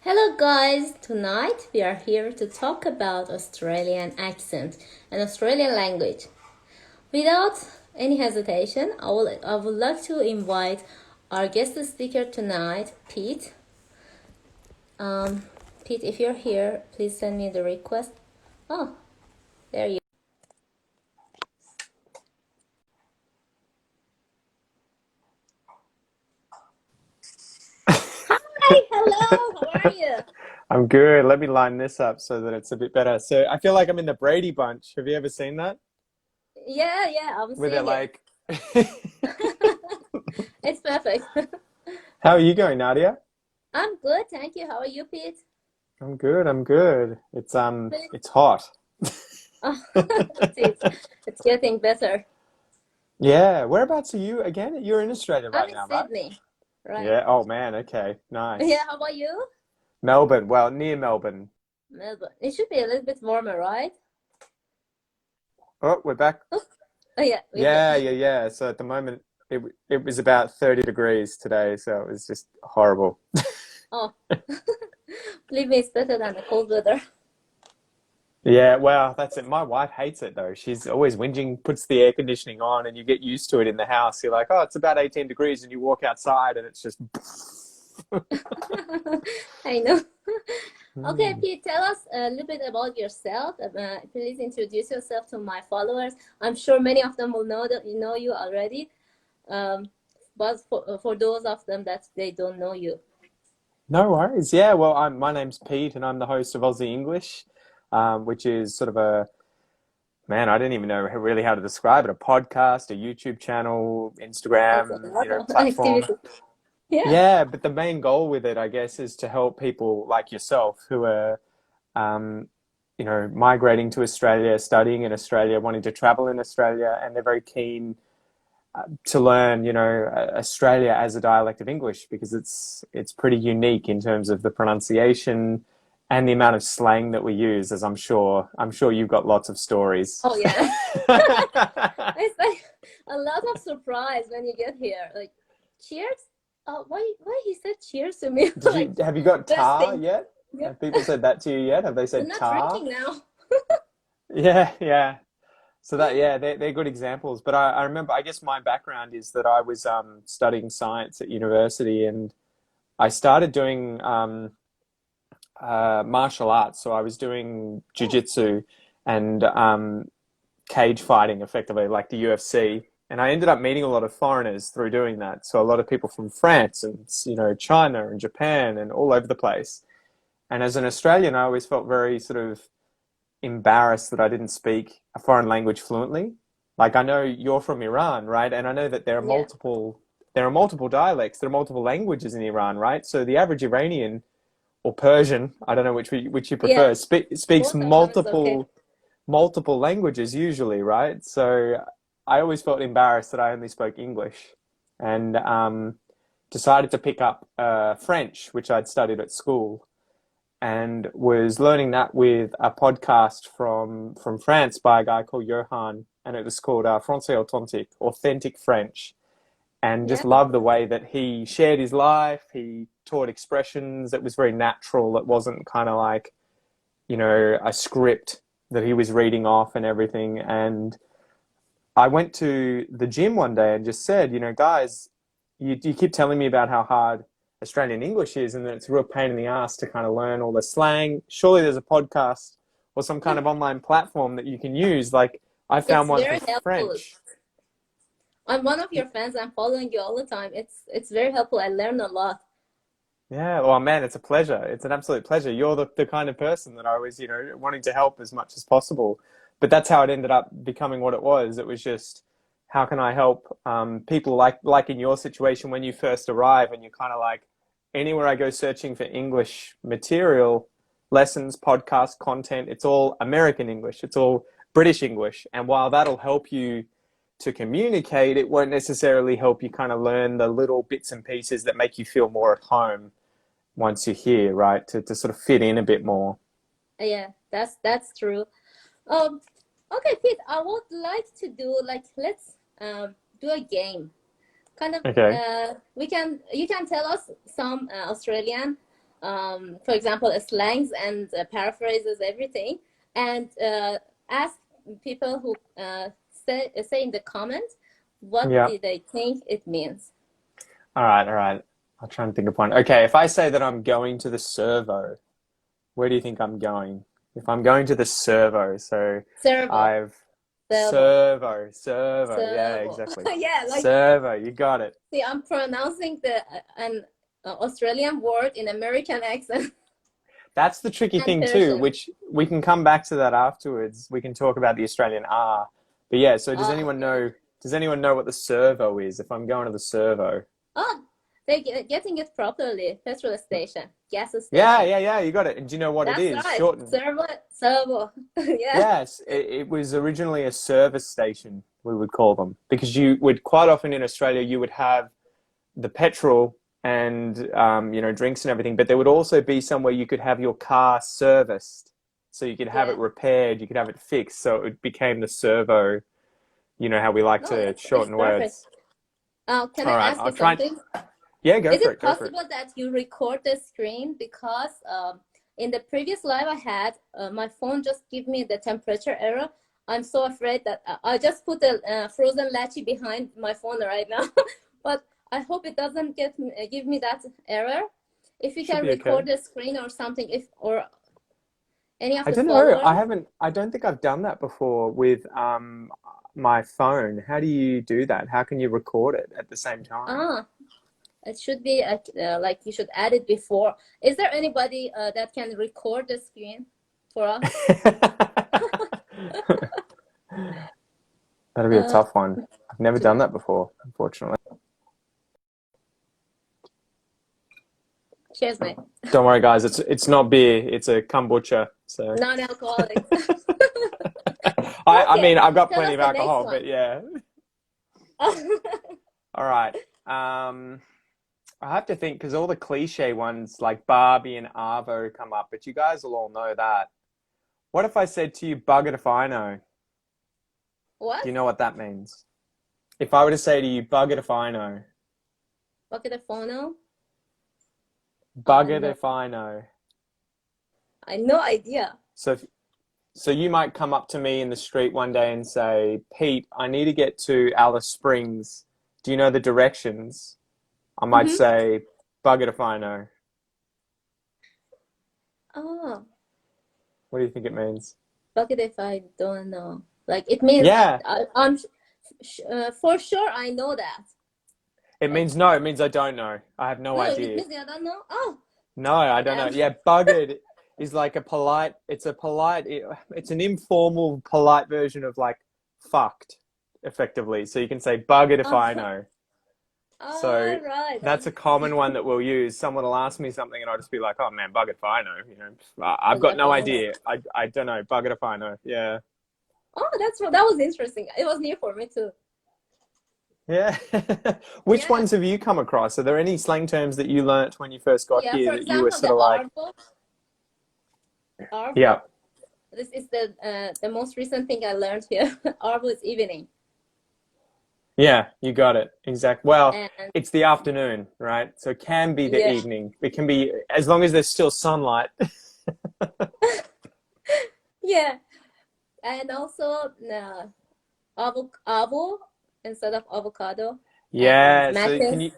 Hello guys, tonight we are here to talk about Australian accent and Australian language. Without any hesitation, I would like to invite our guest speaker tonight, Pete. Pete, if you're here, please send me the request. Oh, there you Hi, hello, how are you? I'm good. Let me line this up so that it's a bit better. So I feel like I'm in the Brady Bunch. Have you ever seen that? Yeah, I'm Where they're seeing it. like, It's perfect. how are you going, Nadia? I'm good, thank you. How are you, Pete? I'm good. I'm good. It's Please. it's hot. Oh, it's getting better. Yeah. Whereabouts are you again? You're in Australia I'm right in now, right? Sydney, right? Yeah. Oh man. Okay. Yeah, Nice. how about you? Melbourne. Well, near Melbourne. Melbourne. It should be a little bit warmer, right? Oh, we're back. Oh, oh yeah, we're back. Yeah. So at the moment, it was about 30 degrees today, so it was just horrible. Oh, believe me, it's better than the cold weather. Yeah, well, that's it. My wife hates it though. She's always whinging, puts the air conditioning on, and you get used to it in the house. You're like, oh, it's about 18 degrees, and you walk outside, and it's just. I know. Okay, Hmm. Pete, tell us a little bit about yourself. Please introduce yourself to my followers. I'm sure many of them will know you already. Um, but for those of them that they don't know you. No worries. Yeah, well, my name's Pete, and I'm the host of Aussie English, which is sort of a man. I didn't even know really how to describe it. A podcast, a YouTube channel, It's a Instagram, lot of platform. activity. Yeah. Yeah, but the main goal with it, I guess, is to help people like yourself who are um, migrating to Australia, studying in Australia, wanting to travel in Australia, and they're very keen to learn, Australia as a dialect of English because it's pretty unique in terms of the pronunciation and the amount of slang that we use, as I'm sure you've got lots of stories. Oh yeah. It's like a lot of surprise when you get here. Like, cheers? Why he said cheers to me? Did Like, you have you got best tar thing. yet? Yeah. Have people said that to you yet? Have they We're said not tar? drinking now. Yeah, yeah. So that yeah, they're good examples. But I remember, I guess my background is that I was studying science at university, and I started doing martial arts. So I was doing Oh, jujitsu and cage fighting, effectively, like the UFC. And I ended up meeting a lot of foreigners through doing that. So a lot of people from France and China and Japan and all over the place. And as an Australian, I always felt very sort of embarrassed that I didn't speak a foreign language fluently. Like I know you're from Iran, right? And I know that yeah. there are multiple dialects, there are multiple languages in Iran, right? So the average Iranian or Persian, I don't know which you Yeah. prefer, speaks Both of them is okay. multiple languages usually, right? So I always felt embarrassed that I only spoke English, and decided to pick up French, which I'd studied at school, and was learning that with a podcast from France by a guy called Johan, and it was called Français Authentique, Authentic French, and just Yeah. loved the way that he shared his life. He taught expressions. It was very natural. It wasn't kind of like, a script that he was reading off and everything. And I went to the gym one day and just said, guys, you keep telling me about how hard Australian English is and that it's a real pain in the ass to kind of learn all the slang. Surely there's a podcast or some kind of online platform that you can use. Like I found It's one for very helpful. French. I'm one of your fans. I'm following you all the time. It's very helpful. I learn a lot. Yeah, well, man, it's a pleasure. It's an absolute pleasure. You're the kind of person that I was, wanting to help as much as possible. But that's how it ended up becoming what it was. It was just, how can I help people like in your situation when you first arrive and you're kind of like, anywhere I go searching for English material, lessons, podcast, content, it's all American English. It's all British English. And while that'll help you to communicate, it won't necessarily help you kind of learn the little bits and pieces that make you feel more at home once you're here, right? To sort of fit in a bit more. Yeah, that's true. Um, okay, Pete, I would like to do like let's do a game. Kind of Okay. we can you can tell us some Australian for example, slangs and paraphrases everything, and ask people who say in the comments what Yeah. do they think it means. All right, all right. I'll try and think of one. Okay, if I say that I'm going to the servo, where do you think I'm going? If I'm going to the servo, so Servo, I've servo, servo. Yeah, servo. exactly. Yeah, like Servo, you got it. see, I'm pronouncing the an Australian word in American accent That's the tricky and thing too, Persian. which we can come back to that afterwards. We can talk about the Australian R. But yeah, so Okay. does anyone know what the servo is if I'm going to the servo? Oh, they're getting it properly. Petrol station, gas Yeah, station. yeah, yeah, you got it. And do you know what it That's is? right. Shortened. Servo, servo. Yeah. Yes, it was originally a service station, we would call them, because you would quite often in Australia you would have the petrol and drinks and everything, but there would also be somewhere you could have your car serviced, so you could have it Yeah. repaired, you could have it fixed, so it became the servo. You know how we like No, to it's shorten perfect. words. Can I All right, ask I'll you try. something? Yeah, go Is for it it. Go for it. possible that you record the screen? Because in the previous live I had, my phone just give me the temperature error. I'm so afraid that I just put a frozen lachi behind my phone right now. But I hope it doesn't give me that error. If you Should can be okay. record the screen or something, if or any of I the don't know. followers. I don't think I've done that before with my phone. How do you do that? How can you record it at the same time? Ah, it should be like you should add it before. Is there anybody that can record the screen for us? That'll be a Uh, tough one. I've never to, done that before, unfortunately. cheers, mate. Don't worry, guys. It's not beer. It's a kombucha. So Non-alcoholic. I Okay, mean I've got tell plenty us of the next alcohol, one. but yeah. All right. I have to think because all the cliche ones like Barbie and Arvo come up, but you guys will all know that. What if I said to you, bugger if I know? What? Do you know what that means? If I were to say to you, bugger if I know, Bucket of phono? bugger No, if I know. I no idea. So, so you might come up to me in the street one day and say, Pete, I need to get to Alice Springs. Do you know the directions? I might Mm-hmm. say, bugger if I know. Oh, What do you think it means? bucket if I don't know. Like it means Yeah, I'm for sure I know that. it Like means no. It means I don't know. I have no no, it idea. means I don't know. Oh, No, I don't know. damn. Yeah, buggered is like a polite, it's an informal, polite version of like fucked, effectively. So you can say buggered if I Oh, know. So all right. that's a common one that we'll use. Someone will ask me something and I'll just be like, oh man, buggered if I know. I've got Bucket no if I know. idea. I don't know. Buggered if I know. Yeah. Oh, that was interesting. It was new for me too. Yeah. Which Yeah, ones have you come across? Are there any slang terms that you learnt when you first got yeah. here For that you were example, sort the of like, arvo, arvo. yeah. This is the most recent thing I learned here. Arvo is evening, Yeah, you got it. Exactly. Well, and it's the afternoon, right? So it can be the yeah, evening. It can be as long as there's still sunlight. yeah, and also avo instead of avocado, and Yeah, so matches.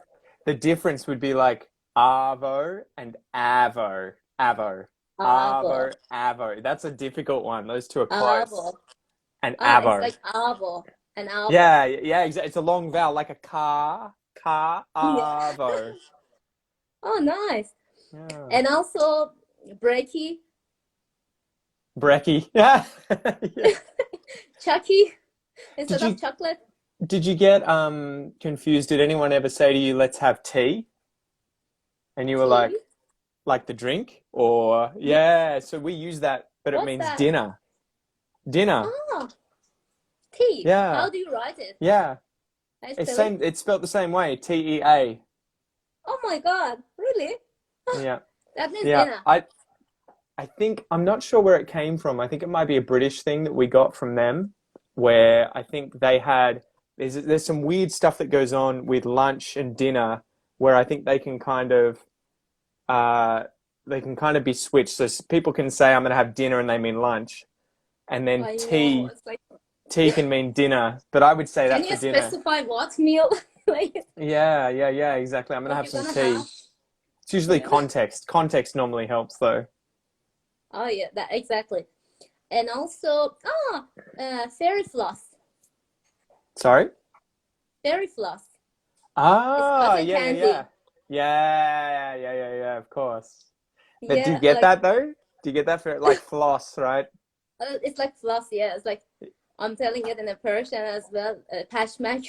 the difference would be like Arvo and Avo. Avo. Avo, Avo. That's a difficult one. Those two are close. avo. And Ah, it's Avo. like avo, an avo. Yeah, yeah, exactly. It's a long vowel, like a car, Yeah. Avo. Oh, nice. Yeah. And also breaky, Brekkie. Yeah. Yeah. chucky Did instead of you chocolate. Did you get confused? Did anyone ever say to you, "Let's have tea"? And you were Tea. like the drink? Or Yeah. yeah, so we use that, but it What's means that? dinner. Dinner. Oh, tea. Yeah. How do you write it? Yeah. How you It's spell it? same it's spelled the same way, TEA. Oh my God, really? Yeah. That means Yeah. dinner. I think I'm not sure where it came from. I think it might be a British thing that we got from them, where I think they had there's some weird stuff that goes on with lunch and dinner where I think they can kind of uh they can kind of be switched. So people can say, I'm going to have dinner and they mean lunch. And then I know. It's like, tea can mean dinner, but I would say can that for you dinner. specify what meal? Like, Yeah, exactly. I'm going to what have you're some gonna tea. have? It's usually Yeah. context. Context normally helps though. Oh yeah, that exactly. And also, fairy floss. Sorry? Fairy floss. It's Ah, cotton yeah, candy. of course. But do you Yeah, get like that though? Do you get that for like floss, right? it's like floss. Yeah, it's like I'm telling it in a Persian as well. Pashmak.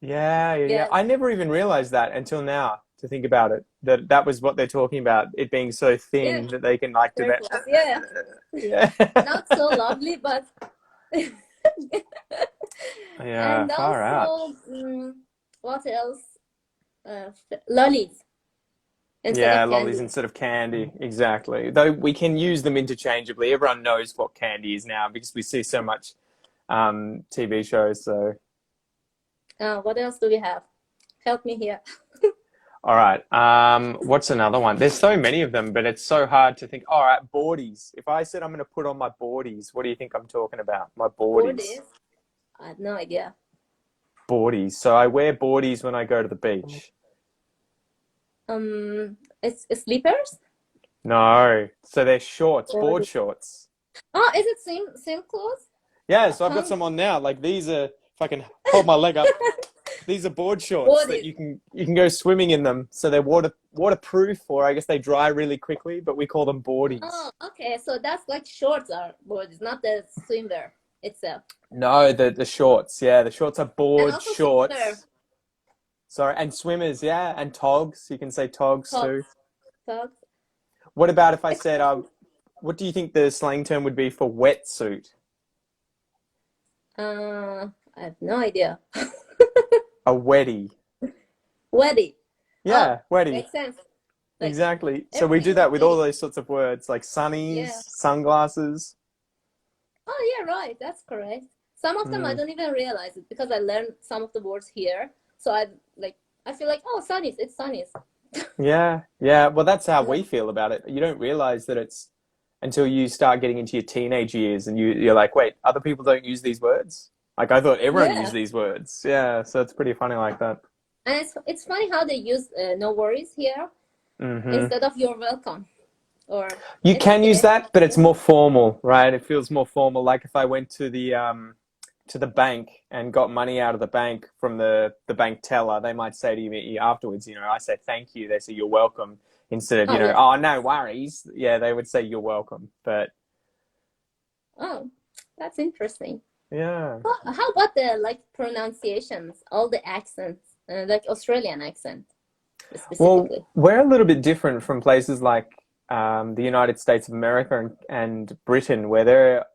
Yeah. Yeah, I never even realized that until now to think about it. That was what they're talking about, it being so yeah, thin that they can like do fairy that. floss. Yeah, Yeah. not so lovely, but Yeah, and far out. also, what else? Lollies instead Yeah, of lollies candy. instead of candy. Exactly. Though we can use them interchangeably. Everyone knows what candy is now because we see so much TV shows. So, What else do we have? Help me here. all right. What's another one? There's so many of them, but it's so hard to think. All right, boardies. If I said I'm going to put on my boardies, what do you think I'm talking about? My boardies. Boardies. I have no idea. Boardies. So I wear boardies when I go to the beach. It's slippers. No. So they're shorts, board Boardies. shorts. Oh, is it same clothes? Yeah, so I've got Huh? some on now. Like these are, if I can hold my leg up, these are board shorts that Boardies. you can go swimming in them. So they're waterproof, or I guess they dry really quickly, but we call them boardies. Oh, okay. So that's like shorts are boardies, not the swimwear itself. No, the shorts. Yeah, the shorts are And board also swimwear. shorts. Sorry, and swimmers, yeah, and togs. You can say togs Tops. too. Tops. What about if I It's said, what do you think the slang term would be for wetsuit? I have no idea. A wetty. Weddy. Oh, Yeah, wetty. makes sense. Like Exactly. So we everything do is that with all big. those sorts of words like sunnies, Yeah. sunglasses. Oh, yeah, right. That's correct. Some of them I Mm. don't even realize it because I learned some of the words here. So I feel like, oh, sunnies, it's sunnies. Yeah. Well, that's how Uh-huh. we feel about it. You don't realize that it's until you start getting into your teenage years and you're like, wait, other people don't use these words? Like I thought everyone used Yeah. these words. Yeah, so it's pretty funny like that. And it's funny how they use no worries here Hmm. instead of you're welcome or You it's can use okay. that, but it's more formal, right? It feels more formal. Like if I went to the bank and got money out of the bank from the bank teller, they might say to me afterwards, I say thank you. They say you're welcome instead of, Oh, yeah. oh, no worries. Yeah, they would say you're welcome. But Oh, that's interesting. yeah. How about the like pronunciations, all the accents, like Australian accent Well, specifically? we're a little bit different from places like the United States of America and Britain, where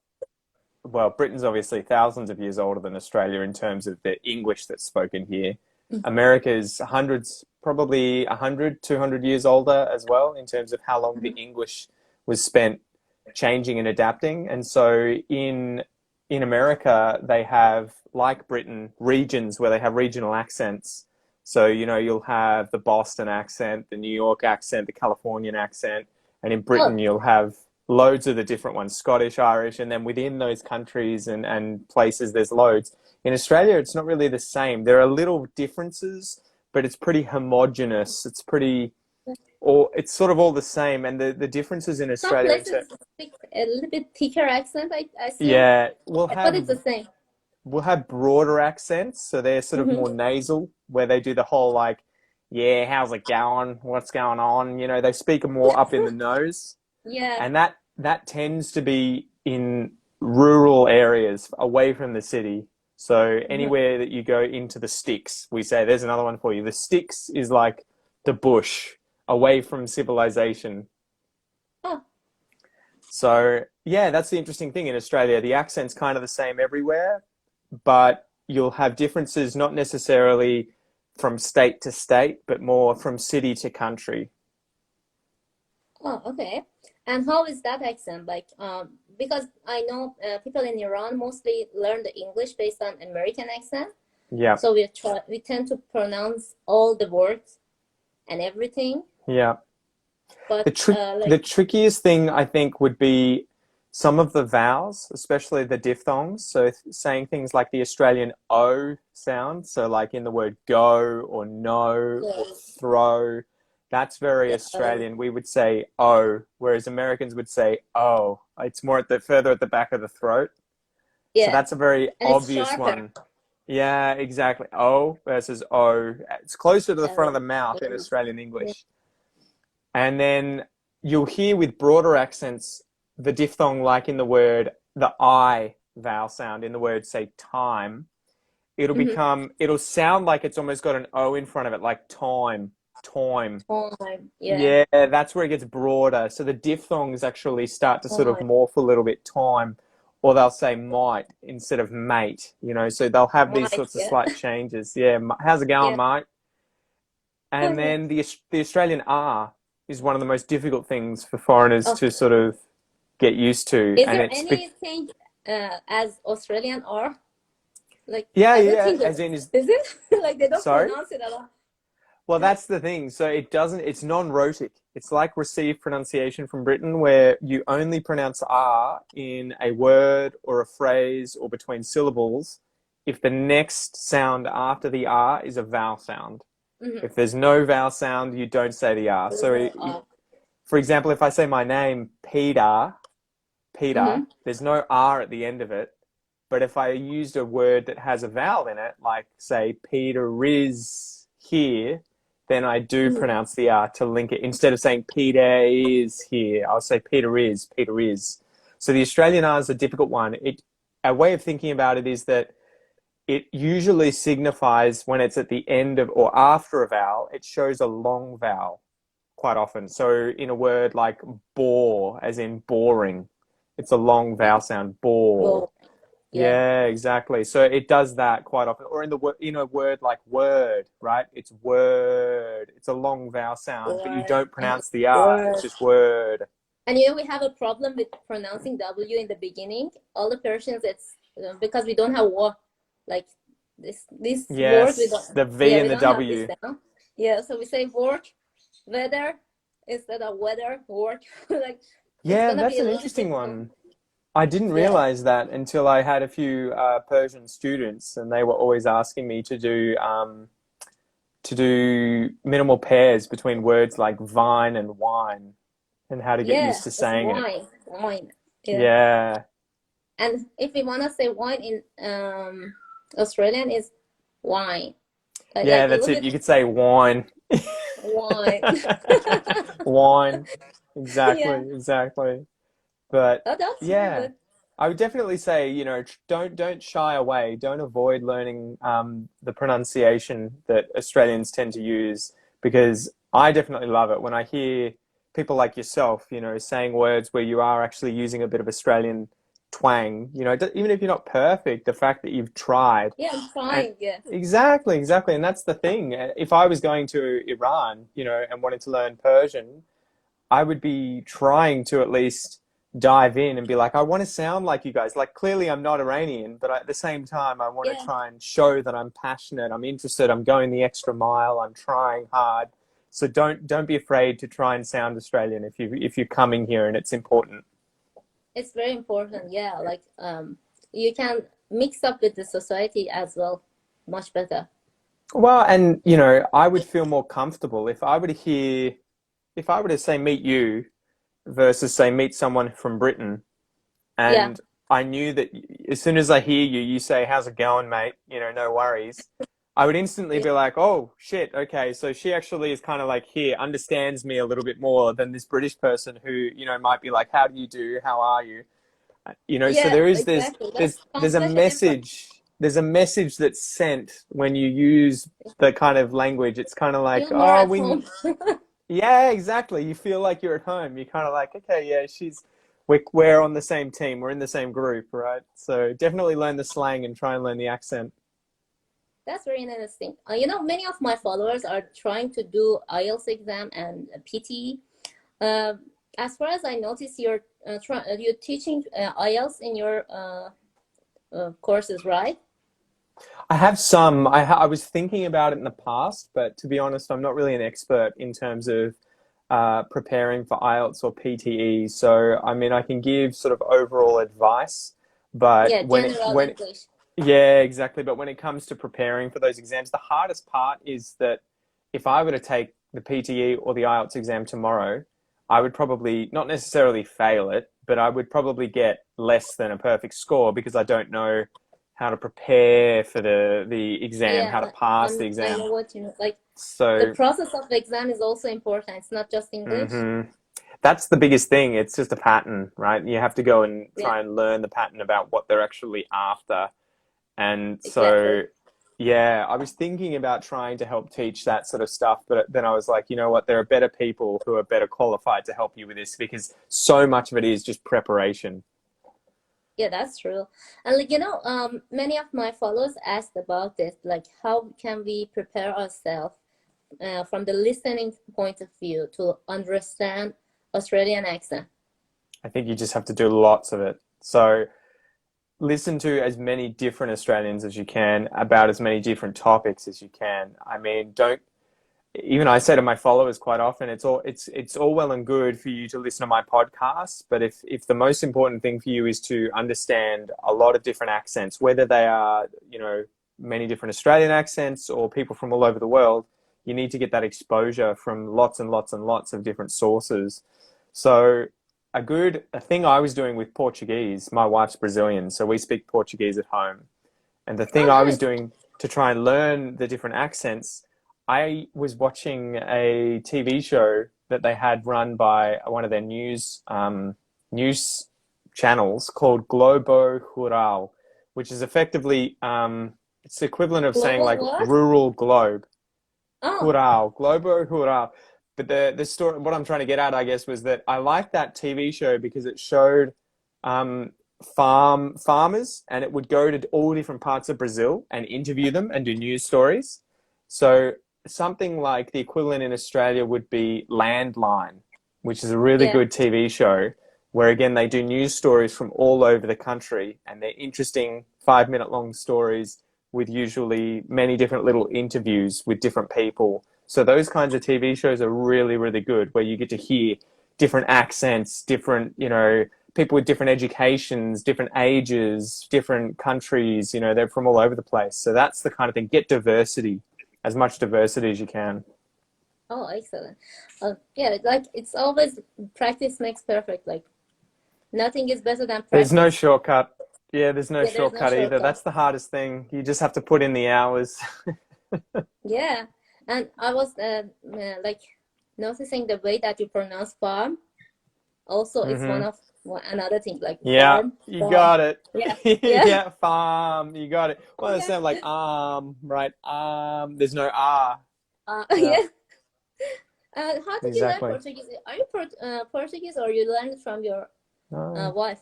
well, Britain's obviously thousands of years older than Australia in terms of the English that's spoken here. America's hundreds, probably 100, 200 years older as well in terms of how long the English was spent changing and adapting. And so in America, they have, like Britain, regions where they have regional accents. So, you'll have the Boston accent, the New York accent, the Californian accent, and in Oh, Britain, you'll have loads of the different ones, Scottish, Irish, and then within those countries and places, there's loads. In Australia, it's not really the same. There are little differences, but it's pretty homogenous. It's sort of all the same. And the differences in some Australia, places speak a little bit thicker accent, I assume, yeah, but it's the same. we'll have broader accents, so they're sort of Hmm. more nasal, where they do the whole like, yeah, how's it going? What's going on? They speak more up in the nose. Yeah. And that tends to be in rural areas away from the city. So Hmm. anywhere that you go into the sticks, we say there's another one for you. The sticks is like the bush away from civilization. Oh, So yeah, that's the interesting thing in Australia. The accent's kind of the same everywhere, but you'll have differences not necessarily from state to state, but more from city to country. oh, okay. And how is that accent? Like, because I know people in Iran mostly learn the English based on American accent. Yeah, So we tend to pronounce all the words and everything. yeah. but The like, trickiest thing I think would be some of the vowels, especially the diphthongs. So saying things like the Australian O sound, so like in the word go or no or yeah, throw, that's very yeah, Australian. We would say O, whereas Americans would say O. It's more at the further at the back of the throat. So yeah, that's a very and it's obvious sharper. one. Yeah, exactly. O versus O. It's closer to the front of the mouth in Oh, Australian yeah. English. And then you'll hear with broader accents the diphthong, like in the word, the I vowel sound in the word, say, time. Mm-hmm. It'll sound like it's almost got an O in front of it, like time, time. Time, yeah, Yeah, that's where it gets broader. So the diphthongs actually start to sort of time, morph a little bit, time, or they'll say might instead of mate, so they'll have these might, sorts of yeah, slight changes. Yeah, how's it going, yeah. mate? And then the Australian R is one of the most difficult things for foreigners Oh, to sort of get used to, is and there it's anything as Australian or like yeah, I don't yeah, think as in is is it like they don't sorry. pronounce it at all. Well, that's the thing. So it's non-rhotic. It's like received pronunciation from Britain, where you only pronounce R in a word or a phrase or between syllables if the next sound after the R is a vowel sound. Mm-hmm. If there's no vowel sound, you don't say the R. So, for example, if I say my name, Peter, Peter, Mm-hmm. there's no R at the end of it. But if I used a word that has a vowel in it, like say Peter is here, then I do Mm-hmm. pronounce the R to link it. Instead of saying Peter is here, I'll say Peter is, Peter is. So the Australian R is a difficult one. A way of thinking about it is that it usually signifies when it's at the end of or after a vowel, it shows a long vowel quite often. So in a word like bore, as in boring, it's a long vowel sound, bore. Well, yeah, Yeah, exactly. So it does that quite often. Or in a word like word, right? It's word. It's a long vowel sound, but you word, don't pronounce the R. It's word. just word. And we have a problem with pronouncing W in the beginning. All the Persians, it's because we don't have war, like this word we don't. Yes, the V Yeah, we and the don't have this W. sound. Yeah, so we say work, weather instead of weather, work. Like it's Yeah, gonna that's be a an little bit interesting difficult. one. I didn't Yeah, realize that until I had a few Persian students, and they were always asking me to do minimal pairs between words like vine and wine, and how to get yeah, used to it's saying it. wine, wine. Yeah, Yeah, and if we wanna say wine in Australian is wine, yeah, like a that's little it. You bit could say wine. wine. Wine. Exactly, Yeah. exactly. But Oh, that's really yeah, good. I would definitely say, don't shy away. Don't avoid learning the pronunciation that Australians tend to use, because I definitely love it when I hear people like yourself, saying words where you are actually using a bit of Australian twang. Even if you're not perfect, the fact that you've tried. Yeah, I'm And trying. Yeah. exactly, exactly. And that's the thing. If I was going to Iran, and wanted to learn Persian, I would be trying to at least dive in and be like, I want to sound like you guys. Like, clearly I'm not Iranian, but at the same time, I want to Yeah. try and show that I'm passionate, I'm interested, I'm going the extra mile, I'm trying hard. So don't be afraid to try and sound Australian if you're coming here and it's important. It's very important. Yeah. Like, you can mix up with the society as well, much better. Well, and I would feel more comfortable if I were to say meet you versus say meet someone from Britain. Yeah. And I knew that as soon as I hear you, you say, "How's it going, mate? No worries." I would instantly Yeah. be like, "Oh, shit. Okay. So she actually is kind of like here, understands me a little bit more than this British person who, might be like, 'How do you do? How are you?'" So Yeah. there is this, Exactly. That's there's a completely different. message that's sent when you use the kind of language. It's kind of like, Feel more "Oh, at home. yeah, exactly. You feel like you're at home. You're kind of like, okay, yeah, we're on the same team. We're in the same group, right? So definitely learn the slang and try and learn the accent. That's very interesting. Many of my followers are trying to do IELTS exam and PT. Uh, as far as I notice, you're teaching IELTS in your courses, right? I have some. I was thinking about it in the past, but to be honest, I'm not really an expert in terms of preparing for IELTS or PTE. So, I mean, I can give sort of overall advice, but Yeah, general English. yeah, exactly. But when it comes to preparing for those exams, the hardest part is that if I were to take the PTE or the IELTS exam tomorrow, I would probably not necessarily fail it, but I would probably get less than a perfect score because I don't know how to prepare for the exam, Yeah, how to pass the I exam. know what you know. Like the So, process of the exam is also important. It's not just English. hmm that's the biggest thing. It's just a pattern, right? You have to go and Yeah, try and learn the pattern about what they're actually after. And exactly. so, yeah, I was thinking about trying to help teach that sort of stuff, but then I was like, you know what? There are better people who are better qualified to help you with this because so much of it is just preparation. Yeah, that's true. And like, many of my followers asked about this, like how can we prepare ourselves from the listening point of view to understand Australian accent? I think you just have to do lots of it. So listen to as many different Australians as you can about as many different topics as you can. I mean, don't even I say to my followers quite often, it's all well and good for you to listen to my podcast, but if the most important thing for you is to understand a lot of different accents, whether they are, many different Australian accents or people from all over the world, you need to get that exposure from lots and lots and lots of different sources. So a thing I was doing with Portuguese, my wife's Brazilian, so we speak Portuguese at home. And the Oh, thing I was nice. doing to try and learn the different accents, I was watching a TV show that they had run by one of their news channels called Globo Rural, which is effectively it's the equivalent of saying Global like what? rural globe. Oh, Rural, Globo Rural. But the story, what I'm trying to get at, I guess, was that I liked that TV show because it showed um, farmers, and it would go to all different parts of Brazil and interview them and do news stories. So something like the equivalent in Australia would be Landline, which is a really yeah. good TV show where again they do news stories from all over the country, and they're interesting 5 minute long stories with usually many different little interviews with different people. So those kinds of TV shows are really, really good where you get to hear different accents, different, people with different educations, different ages, different countries, they're from all over the place. So that's the kind of thing. Get diversity, as much diversity as you can. Oh, excellent. Yeah, like it's always practice makes perfect. Like nothing is better than There's no practice. shortcut. Yeah, there's no Yeah, there's no shortcut either. shortcut. That's the hardest thing. You just have to put in the hours. Yeah, and I was like noticing the way that you pronounce farm. Also, it's one hmm of another thing like Yeah, farm, you farm. got it. Yeah, yeah, Yeah, farm. You got it. Well, it yeah. sounds like right? There's no ah. Yeah, Yeah. How did you learn exactly. Portuguese? Are you Portuguese or you learned it from your Uh, wife?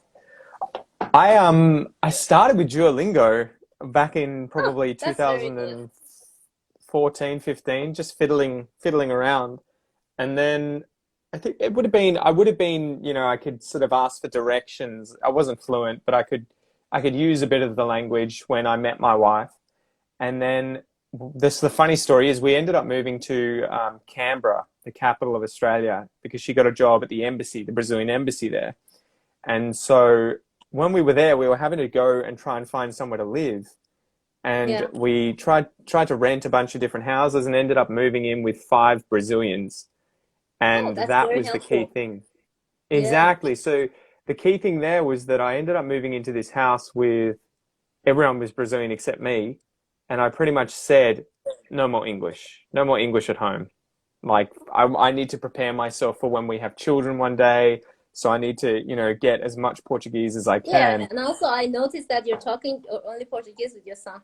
I started with Duolingo back in Oh, probably that's very good. 2014, 15, just fiddling around. And then I think I would have been, I could sort of ask for directions. I wasn't fluent, but I could use a bit of the language when I met my wife. And then the funny story is we ended up moving to Canberra, the capital of Australia, because she got a job at the embassy, the Brazilian embassy there. And so when we were there, we were having to go and try and find somewhere to live. And Yeah. we tried to rent a bunch of different houses and ended up moving in with five Brazilians. Oh, And that's that very was the key helpful. thing. Yeah. Exactly. So the key thing there was that I ended up moving into this house with everyone was Brazilian except me. And I pretty much said, no more English, no more English at home. Like I need to prepare myself for when we have children one day. So I need to, get as much Portuguese as I Yeah, can. and also I noticed that you're talking only Portuguese with your son.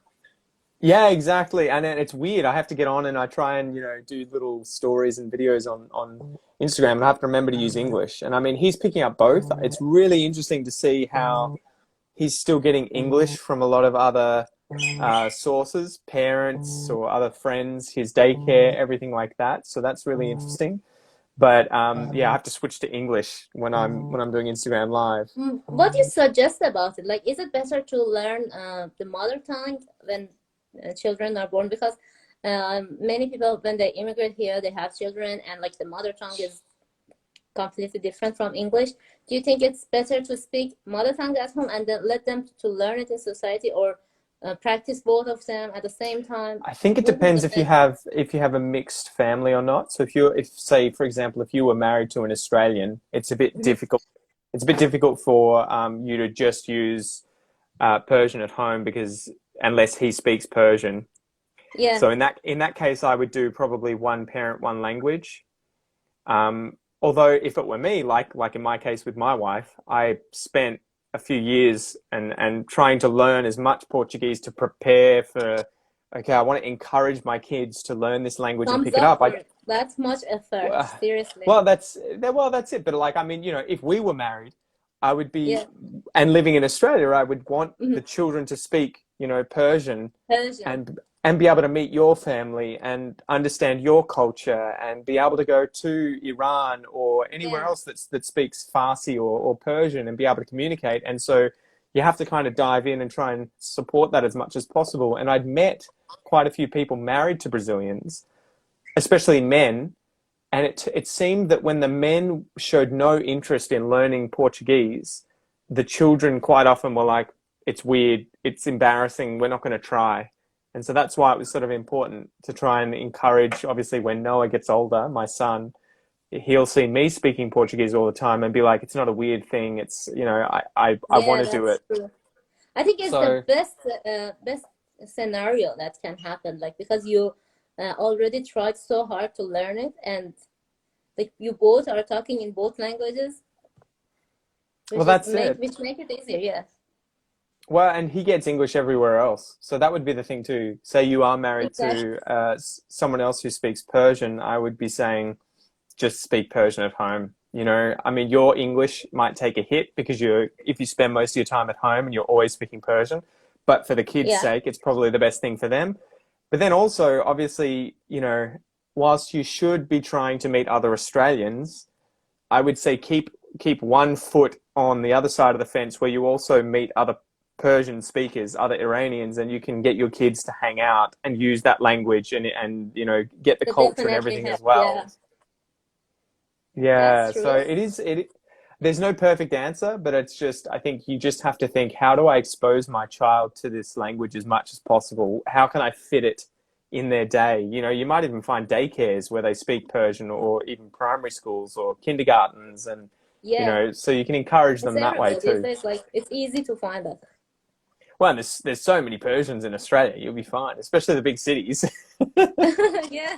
Yeah, exactly. And then it's weird. I have to get on and I try and, do little stories and videos on Instagram, and I have to remember to use English. And I mean, he's picking up both. It's really interesting to see how he's still getting English from a lot of other sources, parents or other friends, his daycare, everything like that. So that's really interesting. But yeah, I have to switch to English when I'm doing Instagram Live. What do you suggest about it? Like, is it better to learn the mother tongue when children are born? Because many people, when they immigrate here, they have children, and like the mother tongue is completely different from English. Do you think it's better to speak mother tongue at home and then let them to learn it in society, or practice both of them at the same time? I think it What is depends the best? if you have a mixed family or not. So if say for example if you were married to an Australian, it's a bit Mhm. difficult. It's a bit difficult for you to just use Persian at home because unless he speaks Persian. Yeah. So in that case, I would do probably one parent, one language. Although if it were me, like in my case with my wife, I spent a few years and trying to learn as much Portuguese to prepare for. Okay, I want to encourage my kids to learn this language and Thumbs pick it up up. for it. That's much effort, Well, seriously. well, that's it. But like, I mean, if we were married, I would be, Yeah. and living in Australia, I would want Mhm. the children to speak, Persian Persian. and be able to meet your family and understand your culture and be able to go to Iran or anywhere Yeah. else that speaks Farsi or Persian and be able to communicate. And so you have to kind of dive in and try and support that as much as possible. And I'd met quite a few people married to Brazilians, especially men, and it seemed that when the men showed no interest in learning Portuguese, the children quite often were like, it's weird, it's embarrassing, we're not going to try. And so that's why it was sort of important to try and encourage, obviously, when Noah gets older, my son, he'll see me speaking Portuguese all the time and be like, it's not a weird thing. It's, I want Yeah, to do that's it. true. I think it's the So, best scenario that can happen, like because you already tried so hard to learn it, and like you both are talking in both languages, well, which is that's it. which make it easier. Yeah, Well, and he gets English everywhere else. So that would be the thing too. Say you are married exactly. to someone else who speaks Persian, I would be saying just speak Persian at home. I mean, your English might take a hit because if you spend most of your time at home and you're always speaking Persian, but for the kids' Yeah, sake, it's probably the best thing for them. But then also, obviously, whilst you should be trying to meet other Australians, I would say keep one foot on the other side of the fence where you also meet other Persian speakers, other Iranians, and you can get your kids to hang out and use that language and get the that culture and definitely everything help. as Yeah, well. that's Yeah, so true. it is it there's no perfect answer, but it's just I think you just have to think, how do I expose my child to this language as much as possible? How can I fit it in their day? You might even find daycares where they speak Persian or even primary schools or kindergartens and Yeah, so you can encourage it's them that way everywhere these too. days. Like it's easy to find that. Well, and there's so many Persians in Australia, you'll be fine, especially the big cities. Yeah,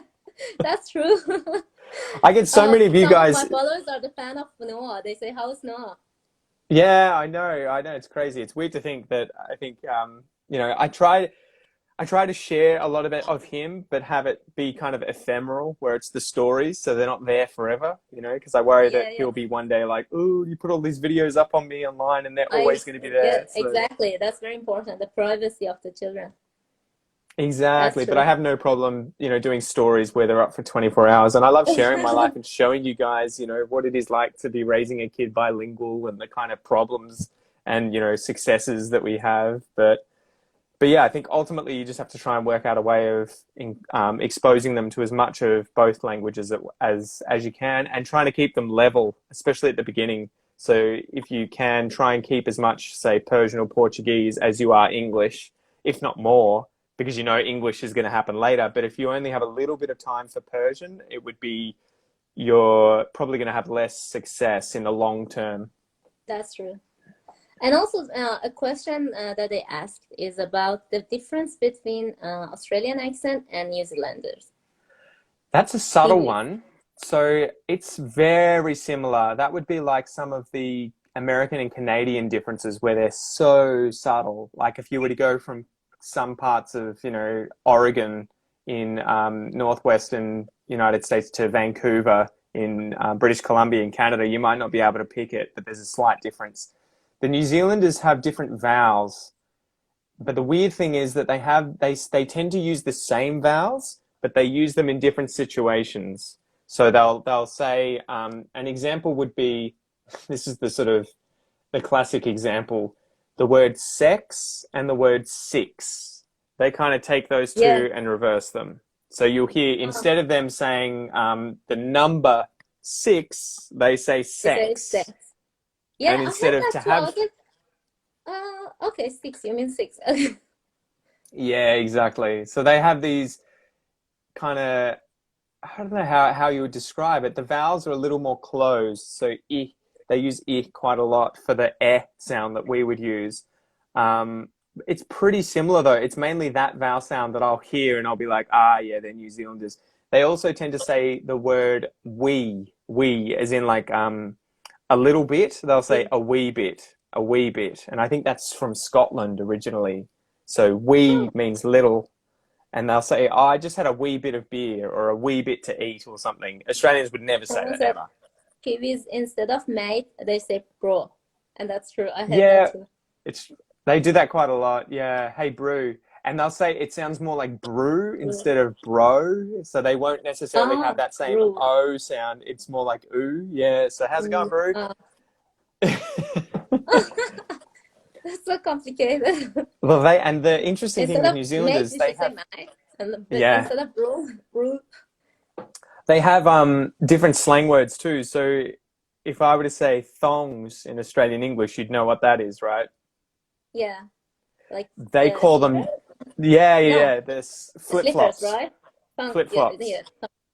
that's true. I get so many of you Some of my guys. followers are the fan of Noah. They say, "How's Noah?" Yeah, I know, it's crazy. It's weird to think that I think I try to share a lot of it of him, but have it be kind of ephemeral, where it's the stories, so they're not there forever. Because I worry that Yeah, yeah. he'll be one day like, "Ooh, you put all these videos up on me online, and they're I always going to be Yeah, there." So exactly. That's very important. The privacy of the children. That's exactly, but I true. have no problem, doing stories where they're up for 24 hours, and I love sharing my life and showing you guys, what it is like to be raising a kid bilingual and the kind of problems and successes that we have, but yeah, I think ultimately you just have to try and work out a way of exposing them to as much of both languages as you can, and trying to keep them level, especially at the beginning. So if you can try and keep as much, say, Persian or Portuguese as you are English, if not more, because English is going to happen later. But if you only have a little bit of time for Persian, you're probably going to have less success in the long term. That's true. And also, a question that they asked is about the difference between Australian accent and New Zealanders. That's a subtle English. one. So it's very similar. That would be like some of the American and Canadian differences where they're so subtle. Like if you were to go from some parts of, Oregon in northwestern United States to Vancouver in British Columbia in Canada, you might not be able to pick it, but there's a slight difference. The New Zealanders have different vowels, but the weird thing is that they tend to use the same vowels, but they use them in different situations. So they'll say an example would be, this is the sort of the classic example, the word sex and the word six. They kind of take those Yeah. two and reverse them. So you'll hear, Uh, instead of them saying the number six, they say They say sex. sex. Yeah, And I instead heard of that to too. I have, was like, okay, six. You mean six? Okay. yeah, exactly. So they have these kind of, I don't know how you would describe it. The vowels are a little more closed. So I, they use I quite a lot for the eh sound that we would use. Um, it's pretty similar though. It's mainly that vowel sound that I'll hear and I'll be like, ah, yeah, they're New Zealanders. They also tend to say the word we, as in like a little bit. They'll say We. a wee bit. And I think that's from Scotland originally. So we Oh, means little. And they'll say, oh, I just had a wee bit of beer or a wee bit to eat or something. Australians would never say someone that said ever. Kiwis instead of mate, they say bro, and that's true. I heard that Yeah, too. it's they do that quite a lot. Yeah, hey brew. And they'll say it sounds more like brew Bro. instead of bro. So they won't necessarily have Ah, that same bro. O sound. It's more like ooh. Yeah. So how's it going, brew? Ah. That's so complicated. Well, they and the interesting thing Instead with of New mate, Zealanders, we they should say have mate, and but yeah, instead of bro, bro. they have different slang words too. So if I were to say thongs in Australian English, you'd know what that is, right? Yeah, like They call slipper. them, yeah, yeah, No, yeah, there's flip slippers, flops, right? flip Yeah, flops. yeah,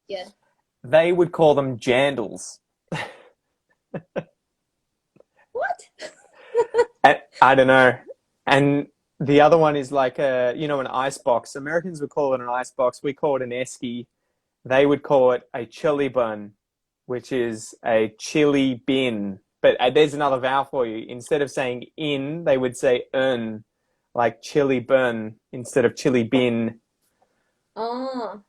yeah. They would call them jandals. What? I don't know. And the other one is like a, you know, an ice box. Americans would call it an ice box. We call it an esky. They would call it a chili bun, which is a chili bin. But there's another vowel for you. Instead of saying in, they would say un, like chili bun instead of chili bin. Oh,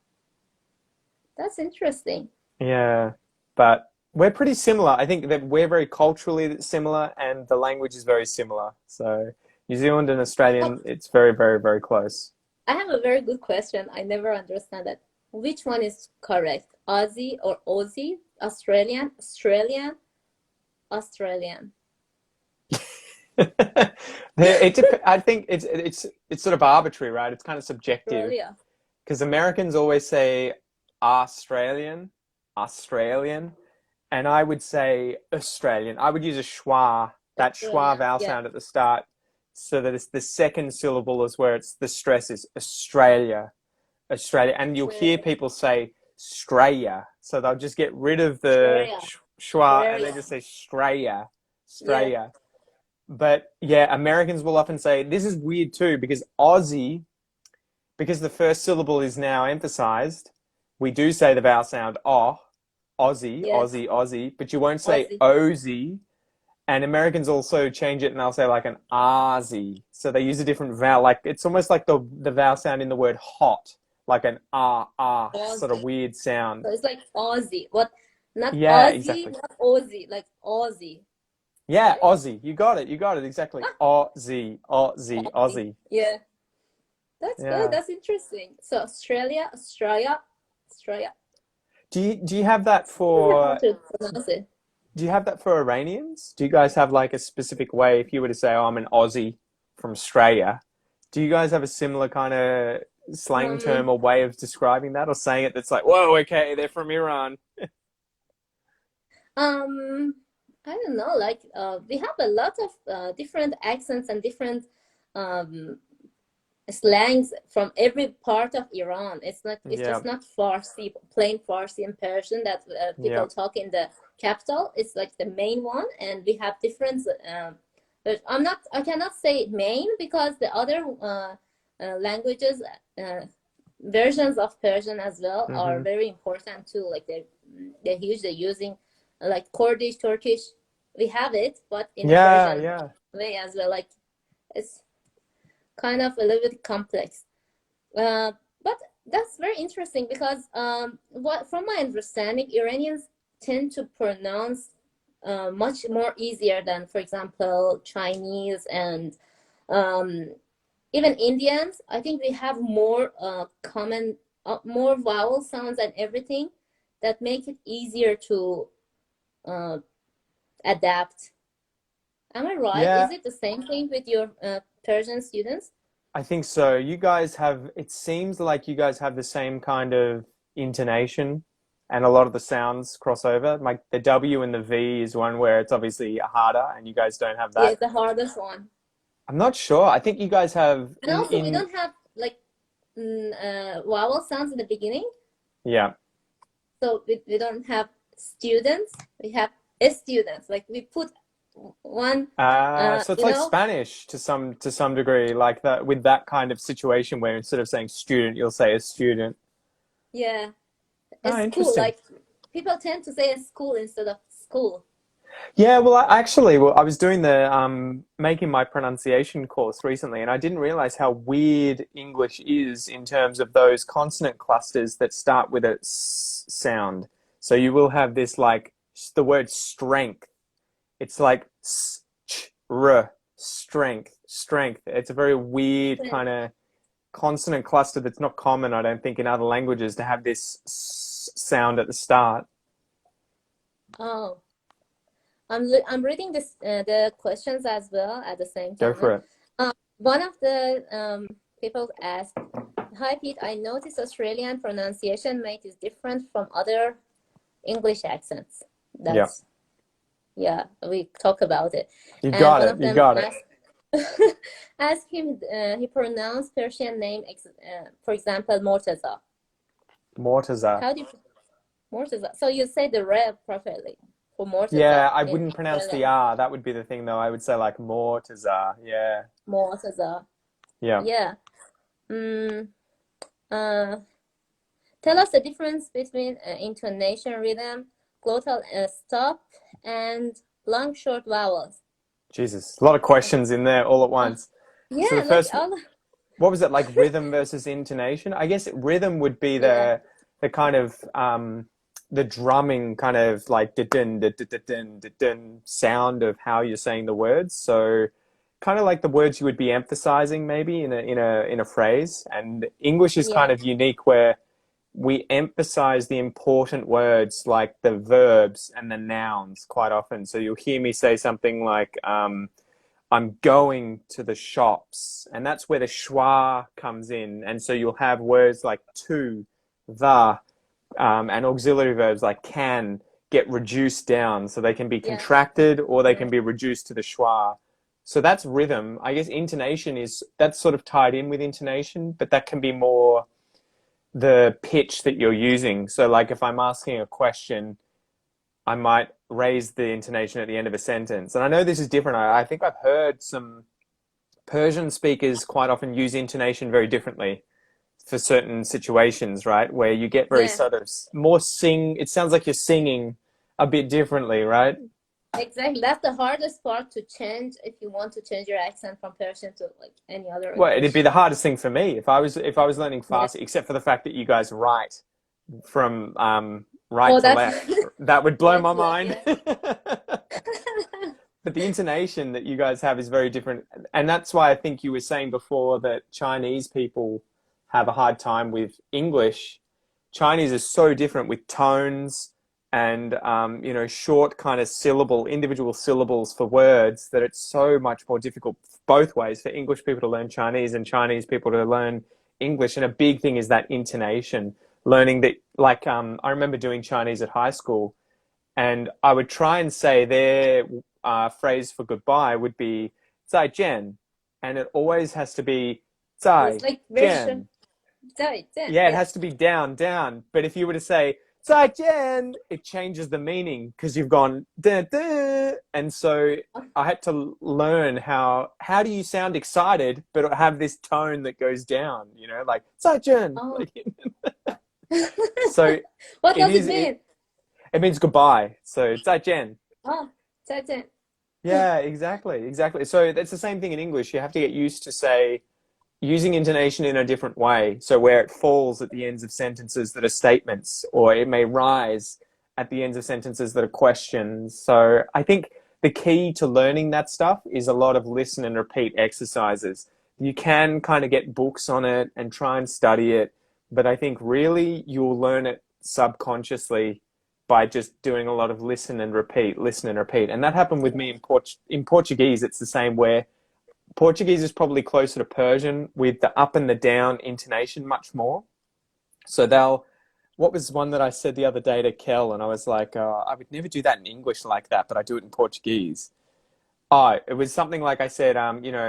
that's interesting. Yeah, but we're pretty similar. I think that we're very culturally similar and the language is very similar. So New Zealand and Oh, Australian, it's very, very, very close. I have a very good question. I never understand that. Which one is correct? Aussie or Aussie? Australian? Australian? Australian. I think it's sort of arbitrary, right? It's kind of subjective Australia. because Americans always say Australian, Australian, and I would say Australian. I would use a schwa, that schwa Australian. vowel Yeah. sound at the start, so that it's the second syllable is where it's the stress is Australia, Australia, and you'll hear Australia. people say Straya, so they'll just get rid of the Australia. schwa and they Australia. just say Straya, Yeah. Straya. But yeah, Americans will often say this is weird too because Aussie, because the first syllable is now emphasized, we do say the vowel sound oh, Aussie, Yes. Aussie, Aussie, but you won't say Aussie. Ozy. And Americans also change it and they'll say like an Aussie. So they use a different vowel. Like it's almost like the vowel sound in the word hot, like an sort of Aussie. weird sound. So it's like Aussie. What? Not Yeah, Aussie, exactly. not Aussie, like Aussie, Yeah, right? Aussie. You got it. You got it exactly. Ah, Aussie, Aussie, Aussie. Aussie. Yeah. That's good. Yeah. That's interesting. So Australia, Australia, Australia. Do you have that I don't know how for to pronounce it. do you have that for Iranians? Do you guys have like a specific way if you were to say, "Oh, I'm an Aussie from Australia"? Do you guys have a similar kind of slang term Um, or way of describing that or saying it that's like, "Whoa, okay, they're from Iran." um, I don't know. Like, we have a lot of different accents and different um slangs from every part of Iran. It's Yeah. just not Farsi, plain Farsi and Persian that people Yeah. talk in the capital. It's like the main one, and we have different. But I cannot say main because the other languages, uh, versions of Persian as well are Hmm. very important too. Like they're huge. They're using like Kurdish, Turkish. We have it, but in a Yeah, Persian yeah. way as well. Like it's kind of a little bit complex. But that's very interesting because what from my understanding, Iranians tend to pronounce much more easier than, for example, Chinese and um, even Indians. I think we have more common, more vowel sounds and everything that make it easier to uh, adapt. Am I right? Is Yeah, it the same thing with your Persian students? I think so. You guys have, it seems like you guys have the same kind of intonation and a lot of the sounds cross over. Like the W and the V is one where it's obviously harder, and you guys don't have Yeah, that. it's the hardest one. I'm not sure. I think you guys have And also, we don't have like vowel sounds in the beginning. yeah. So we don't have students. We have students. Like we put one, So it's you like know, Spanish to some degree, like that with that kind of situation where instead of saying student, you'll say a student. yeah, Oh, a school. interesting. Like people tend to say a school instead of school. Yeah, well, I was doing the making my pronunciation course recently, and I didn't realize how weird English is in terms of those consonant clusters that start with a s sound. So you will have this like the word strength. It's like s ch r strength, strength. It's a very weird kind of consonant cluster that's not common, I don't think, in other languages to have this s sound at the start. Oh, I'm reading this the questions as well at the same Go time. for it. One of the people asked, "Hi Pete, I noticed Australian pronunciation mate is different from other English accents." Yeah, That's yeah, we talk about it. you And got one it. of You them got it. asked asked him he pronounced Persian name for example Mortaza. Mortaza. How do you Mortaza? So you say the re properly for Yeah, Mortaza I in wouldn't pronounce the Australian. R. That would be the thing, though. I would say like Mortaza. Yeah, Mortaza. yeah. Yeah. Mm, uh, Tell us the difference between intonation, rhythm, glottal stop, and long short vowels. Jesus, a lot of questions in there all at Uh, once. So the yeah, like first, all. what was it like? Rhythm versus intonation? I guess rhythm would be Yeah, the kind of the drumming kind of like da-dun, da-dun, da-dun sound of how you're saying the words. So kind of like the words you would be emphasizing maybe in a phrase. And English is kind yeah, of unique where we emphasize the important words like the verbs and the nouns quite often. So you'll hear me say something like, I'm going to the shops, and that's where the schwa comes in. And so you'll have words like to, the, and auxiliary verbs like can get reduced down. So they can be yeah. contracted or they Mhm. can be reduced to the schwa. So that's rhythm. I guess intonation that's sort of tied in with intonation, but that can be more the pitch that you're using. So like if I'm asking a question, I might raise the intonation at the end of a sentence. And I know this is different. I think I've heard some Persian speakers quite often use intonation very differently for certain situations, right? Where you get very Yeah, sort of more it sounds like you're singing a bit differently, right? exactly. That's the hardest part to change if you want to change your accent from Persian to like any other Well, it'd be English. the hardest thing for me if I was learning Yeah. fast, except for the fact that you guys write from right Oh, to that's left. That would blow right my to left. mind. Yeah. But the intonation that you guys have is very different. And that's why I think you were saying before that Chinese people have a hard time with English. Chinese is so different with tones and, short kind of individual syllables for words that it's so much more difficult both ways for English people to learn Chinese and Chinese people to learn English. And a big thing is that intonation, learning that, like, I remember doing Chinese at high school and I would try and say their phrase for goodbye would be 再见, and it always has to be It's like very short. 再见. Yeah, it Yeah. has to be down, down. But if you were to say 再见, it changes the meaning because you've gone da, da. And so I had to learn how do you sound excited but have this tone that goes down, like 再见. Oh. Like, so What it does it is mean? it means goodbye. So 再见. Oh, 再见. Yeah, exactly, exactly. So that's the same thing in English. You have to get used to using intonation in a different way. So where it falls at the ends of sentences that are statements, or it may rise at the ends of sentences that are questions. So I think the key to learning that stuff is a lot of listen and repeat exercises. You can kind of get books on it and try and study it, but I think really you'll learn it subconsciously by just doing a lot of listen and repeat, listen and repeat. And that happened with me in Portuguese. It's the same where Portuguese is probably closer to Persian with the up and the down intonation much more. So what was one that I said the other day to Kel, and I was like, I would never do that in English like that, but I do it in Portuguese. Oh, it was something like I said,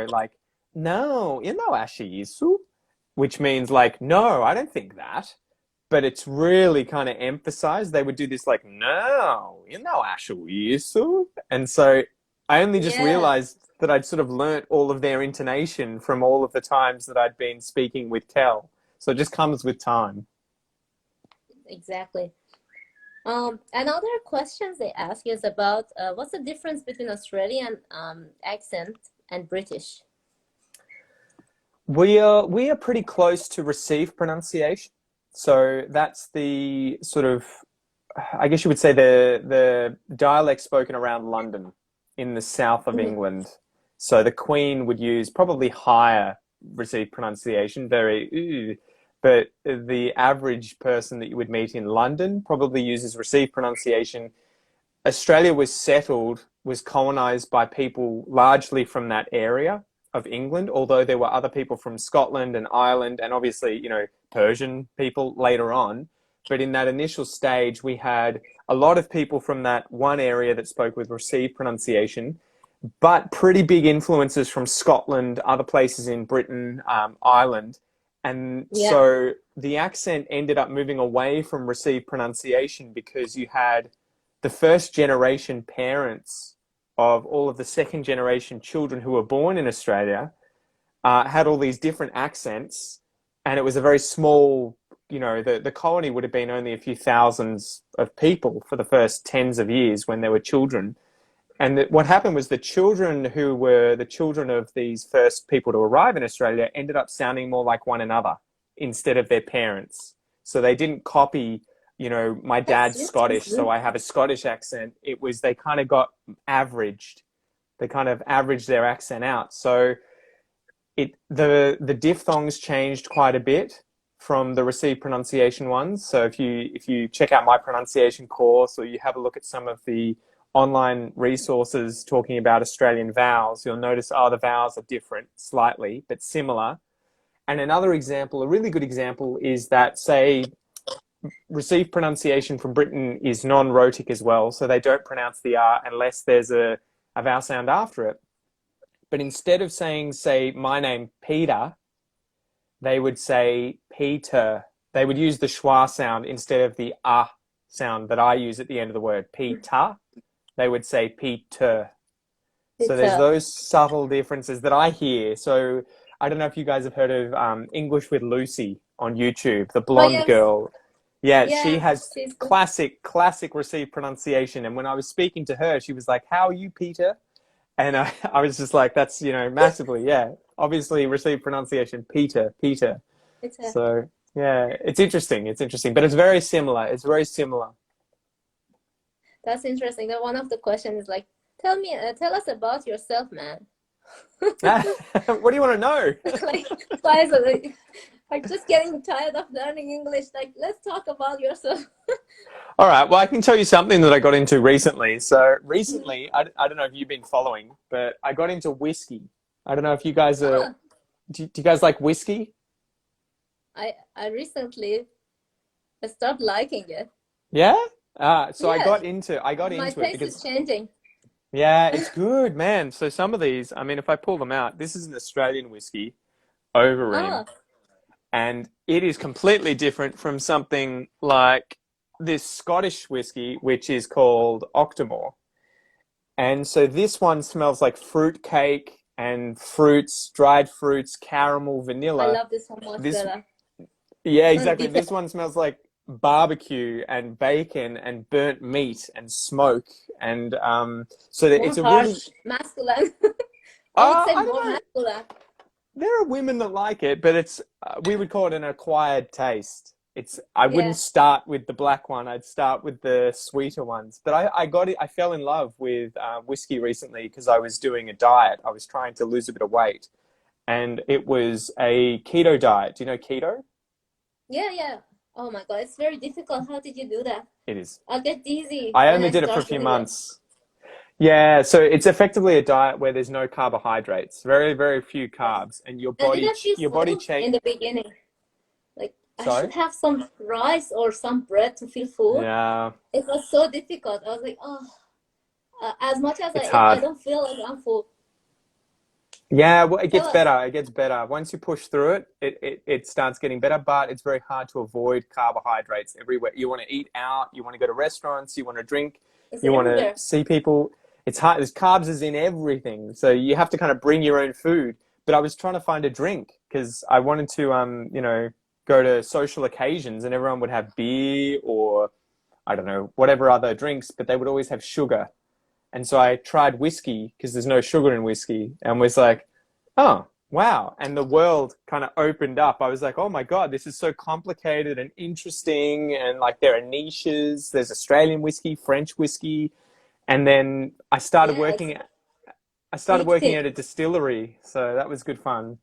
like, no, eu não acho isso, which means like, no, I don't think that. But it's really kind of emphasized. They would do this like, no, eu não acho isso. And so I only just Yeah, realized that I'd sort of learnt all of their intonation from all of the times that I'd been speaking with Kel. So it just comes with time. exactly. Another questions they ask is about what's the difference between Australian accent and British? We are pretty close to received pronunciation. So that's the sort of, I guess you would say, the dialect spoken around London in the south of Mhm. England. So the Queen would use probably higher received pronunciation, very but the average person that you would meet in London probably uses received pronunciation. Australia was settled, was colonized by people largely from that area of England, although there were other people from Scotland and Ireland and obviously, Persian people later on. But in that initial stage, we had a lot of people from that one area that spoke with received pronunciation, but pretty big influences from Scotland, other places in Britain, Ireland. And Yeah, so the accent ended up moving away from received pronunciation because you had the first generation parents of all of the second generation children who were born in Australia had all these different accents, and it was a very small, the colony would have been only a few thousands of people for the first tens of years when they were children. And what happened was the children who were the children of these first people to arrive in Australia ended up sounding more like one another instead of their parents. So they didn't copy, my that's dad's Scottish, so interesting. I have a Scottish accent. It was they kind of got averaged. They kind of averaged their accent out. So the diphthongs changed quite a bit from the received pronunciation ones. So if you check out my pronunciation course or you have a look at some of the online resources talking about Australian vowels, you'll notice the vowels are different slightly, but similar. And another example, a really good example, is that, say, received pronunciation from Britain is non-rhotic as well, so they don't pronounce the R unless there's a vowel sound after it. But instead of saying, say, my name Peter, they would say Peter. They would use the schwa sound instead of the sound that I use at the end of the word. Peter. They would say Peter. So It's there's those subtle differences that I hear. So I don't know if you guys have heard of English with Lucy on YouTube, the oh blonde yes, girl. Yeah, she yeah, has she's good. classic received pronunciation. And when I was speaking to her, she was like, "How are you, Peter?" And I was just like, "That's massively, yeah, obviously received pronunciation, Peter, Peter." It's So yeah, it's interesting. It's interesting, but it's very similar. It's very similar. that's interesting. That one of the questions is like, tell us about yourself, man. What do you want to know? Like, guys are like, I'm just getting tired of learning English. Like, let's talk about yourself. All right. Well, I can tell you something that I got into recently. So recently, I don't know if you've been following, but I got into whiskey. I don't know if you guys are. Oh, Do you guys like whiskey? I recently I started liking it. Yeah. So Yeah, I got my into it taste is because changing. yeah, it's good, man. So some of these, I mean, if I pull them out, this is an Australian whiskey, Overeem, Oh, and it is completely different from something like this Scottish whiskey, which is called Octomore. And so this one smells like fruit cake and fruits, dried fruits, caramel, I vanilla. love this one much This, better. yeah, This one is exactly. bitter, This one smells like barbecue and bacon and burnt meat and smoke. And so that more it's a really, harsh, masculine. I would say I more don't know. masculine. There are women that like it, but it's we would call it an acquired taste. I wouldn't Yeah. start with the black one. I'd start with the sweeter ones. But I got it. I fell in love with whiskey recently because I was doing a diet. I was trying to lose a bit of weight, and it was a keto diet. Do you know keto? Yeah, yeah. Oh my God, it's very difficult. How did you do that? It is. I'll get dizzy I when only I did it for a start few doing it. months. Yeah, so it's effectively a diet where there's no carbohydrates, very, very few Yeah. carbs, and I didn't feel your body full change. in the beginning. Like I Sorry? should have some rice or some bread to feel full. Yeah, It was so difficult. I was like, oh, as much as I it's eat, I hard. don't feel like I'm full. Yeah, well, it Tell gets us. better. It gets better. Once you push through it, it starts getting better, but it's very hard to avoid carbohydrates everywhere. You want to eat out, you want to go to restaurants, you want to drink, It's you want to everywhere. see people. It's hard. There's carbs is in everything. So you have to kind of bring your own food. But I was trying to find a drink because I wanted to, go to social occasions and everyone would have beer or, I don't know, whatever other drinks, but they would always have sugar. And so I tried whiskey because there's no sugar in whiskey and was like, oh, wow. And the world kind of opened up. I was like, oh my God, this is so complicated and interesting. And like there are niches. There's Australian whiskey, French whiskey. And then Yeah, it's I started big working thing. at a distillery. So that was good fun.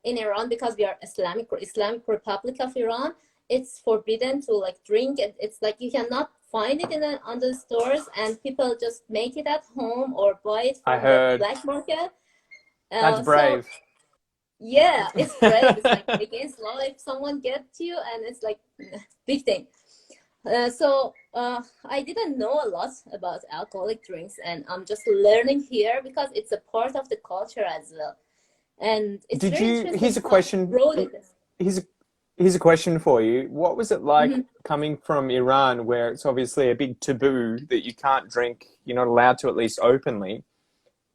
In Iran, because we are Islamic Republic of Iran, it's forbidden to like drink it. It's like you cannot find it on the stores, and people just make it at home or buy it I from the heard black market. that's So brave. yeah, it's brave. It's like against law if someone gets you, and it's like big thing. I didn't know a lot about alcoholic drinks, and I'm just learning here because it's a part of the culture as well. And it's Did very you, interesting here's a how question. broad it is. Here's a, here's a question for you. What was it like Mhm. coming from Iran, where it's obviously a big taboo that you can't drink, you're not allowed to at least openly,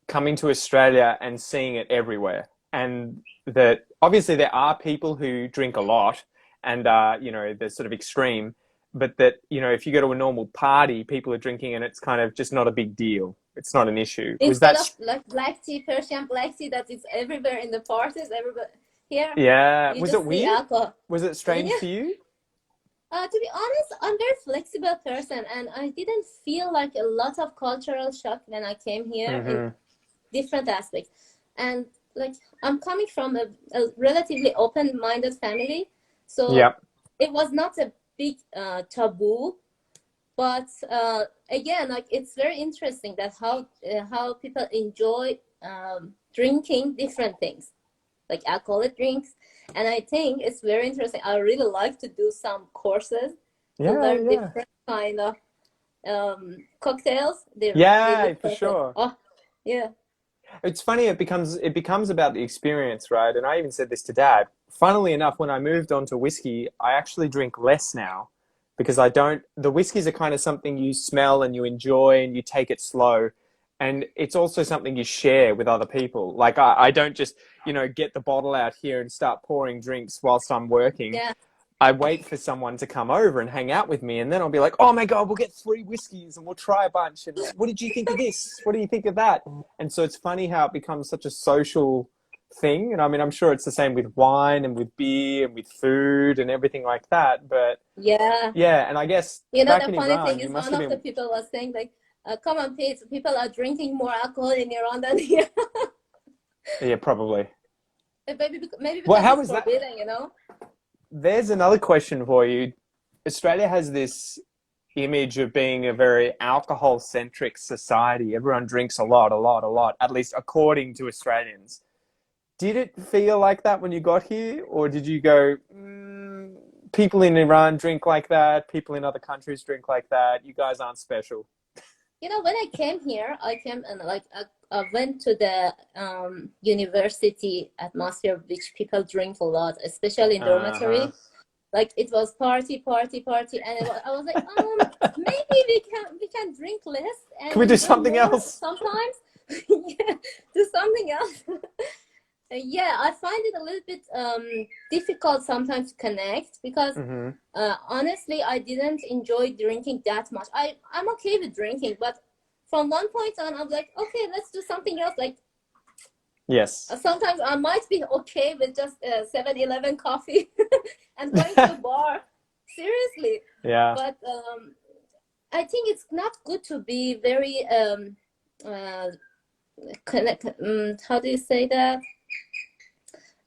coming to Australia and seeing it everywhere? And that obviously there are people who drink a lot and they're sort of extreme, but that, if you go to a normal party, people are drinking and it's kind of just not a big deal. It's not an issue. Was Instead that, of like black tea, Persian black tea that is everywhere in the parties, everywhere here, yeah, you was it just see weird? alcohol. Was it strange Yeah. for you? To be honest, I'm very flexible person, and I didn't feel like a lot of cultural shock when I came here in Hmm. different aspects. And like I'm coming from a relatively open-minded family, so Yep. it was not a big taboo. But again, like it's very interesting that how people enjoy drinking different things like alcoholic drinks, and I think it's very interesting. I really like to do some courses to Yeah, learn yeah. different kind of cocktails. They Yeah, look for perfect. sure. Oh, yeah, It's funny, it becomes about the experience, right? And I even said this to Dad. Funnily enough, when I moved on to whiskey, I actually drink less now because I don't the whiskeys are kind of something you smell and you enjoy and you take it slow. And it's also something you share with other people. Like I don't just, get the bottle out here and start pouring drinks whilst I'm working. yeah. I wait for someone to come over and hang out with me, and then I'll be like, "Oh my God, we'll get 3 whiskeys and we'll try a bunch." And what did you think of this? What do you think of that? And so it's funny how it becomes such a social thing. And I mean, I'm sure it's the same with wine and with beer and with food and everything like that. But Yeah. yeah, and I guess back The in funny thing Iran, you is must one have of the been, people was saying like, come on, Pete, people are drinking more alcohol in Iran than here. yeah, probably. Maybe Well, because how it's was that? forbidden. There's another question for you. Australia has this image of being a very alcohol centric society. Everyone drinks a lot, a lot, a lot, at least according to Australians. Did it feel like that when you got here? Or did you go, people in Iran drink like that, people in other countries drink like that, you guys aren't special? When I came here, I came and like I went to the university atmosphere, which people drink a lot, especially in Uh-huh. dormitory. Like it was party, party, party, and I was like, maybe we can drink less Can and we do enjoy something more else? sometimes. Yeah, do something else. Yeah, I find it a little bit difficult sometimes to connect because Hmm. honestly, I didn't enjoy drinking that much. I'm okay with drinking, but from one point on, I'm like, okay, let's do something else. Like Yes. sometimes I might be okay with just 7-Eleven coffee and going to a bar. Seriously, Yeah. but I think it's not good to be very uh, how do you say that?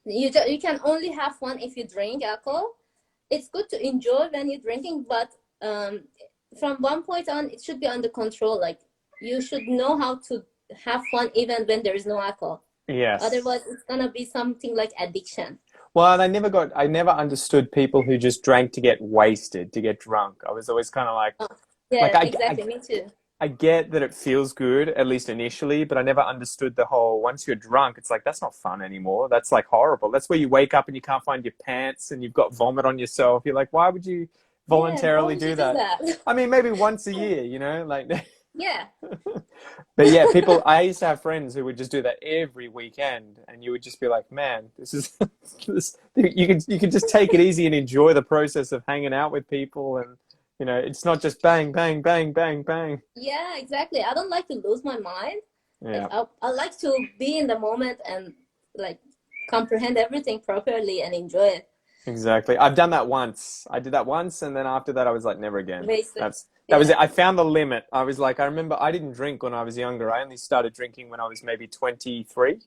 You can only have fun if you drink alcohol. It's good to enjoy when you're drinking, but from one point on, it should be under control. Like you should know how to have fun even when there is no alcohol. Yes. Otherwise, it's gonna be something like addiction. Well, I never understood people who just drank to get wasted, to get drunk. I was always kind of Oh, like yeah, exactly. Me too. I get that it feels good, at least initially, but I never understood the whole, once you're drunk, it's like, that's not fun anymore. That's like horrible. That's where you wake up and you can't find your pants and you've got vomit on yourself. You're like, why would you Yeah, why voluntarily would you do do that? that? I mean, maybe once a year, you know, like, Yeah, but yeah, people, I used to have friends who would just do that every weekend, and you would just be like, man, this is, you could just take it easy and enjoy the process of hanging out with people. And, you know, it's not just bang, bang, bang, bang, bang. yeah, exactly. I don't like to lose my mind. Like Yeah. I like to be in the moment and like comprehend everything properly and enjoy it. Exactly. I've done that once. I did that once, and then after that, I was like, never again. Wasted. That was Yeah. it. I found the limit. I was like, I remember I didn't drink when I was younger. I only started drinking when I was maybe 23,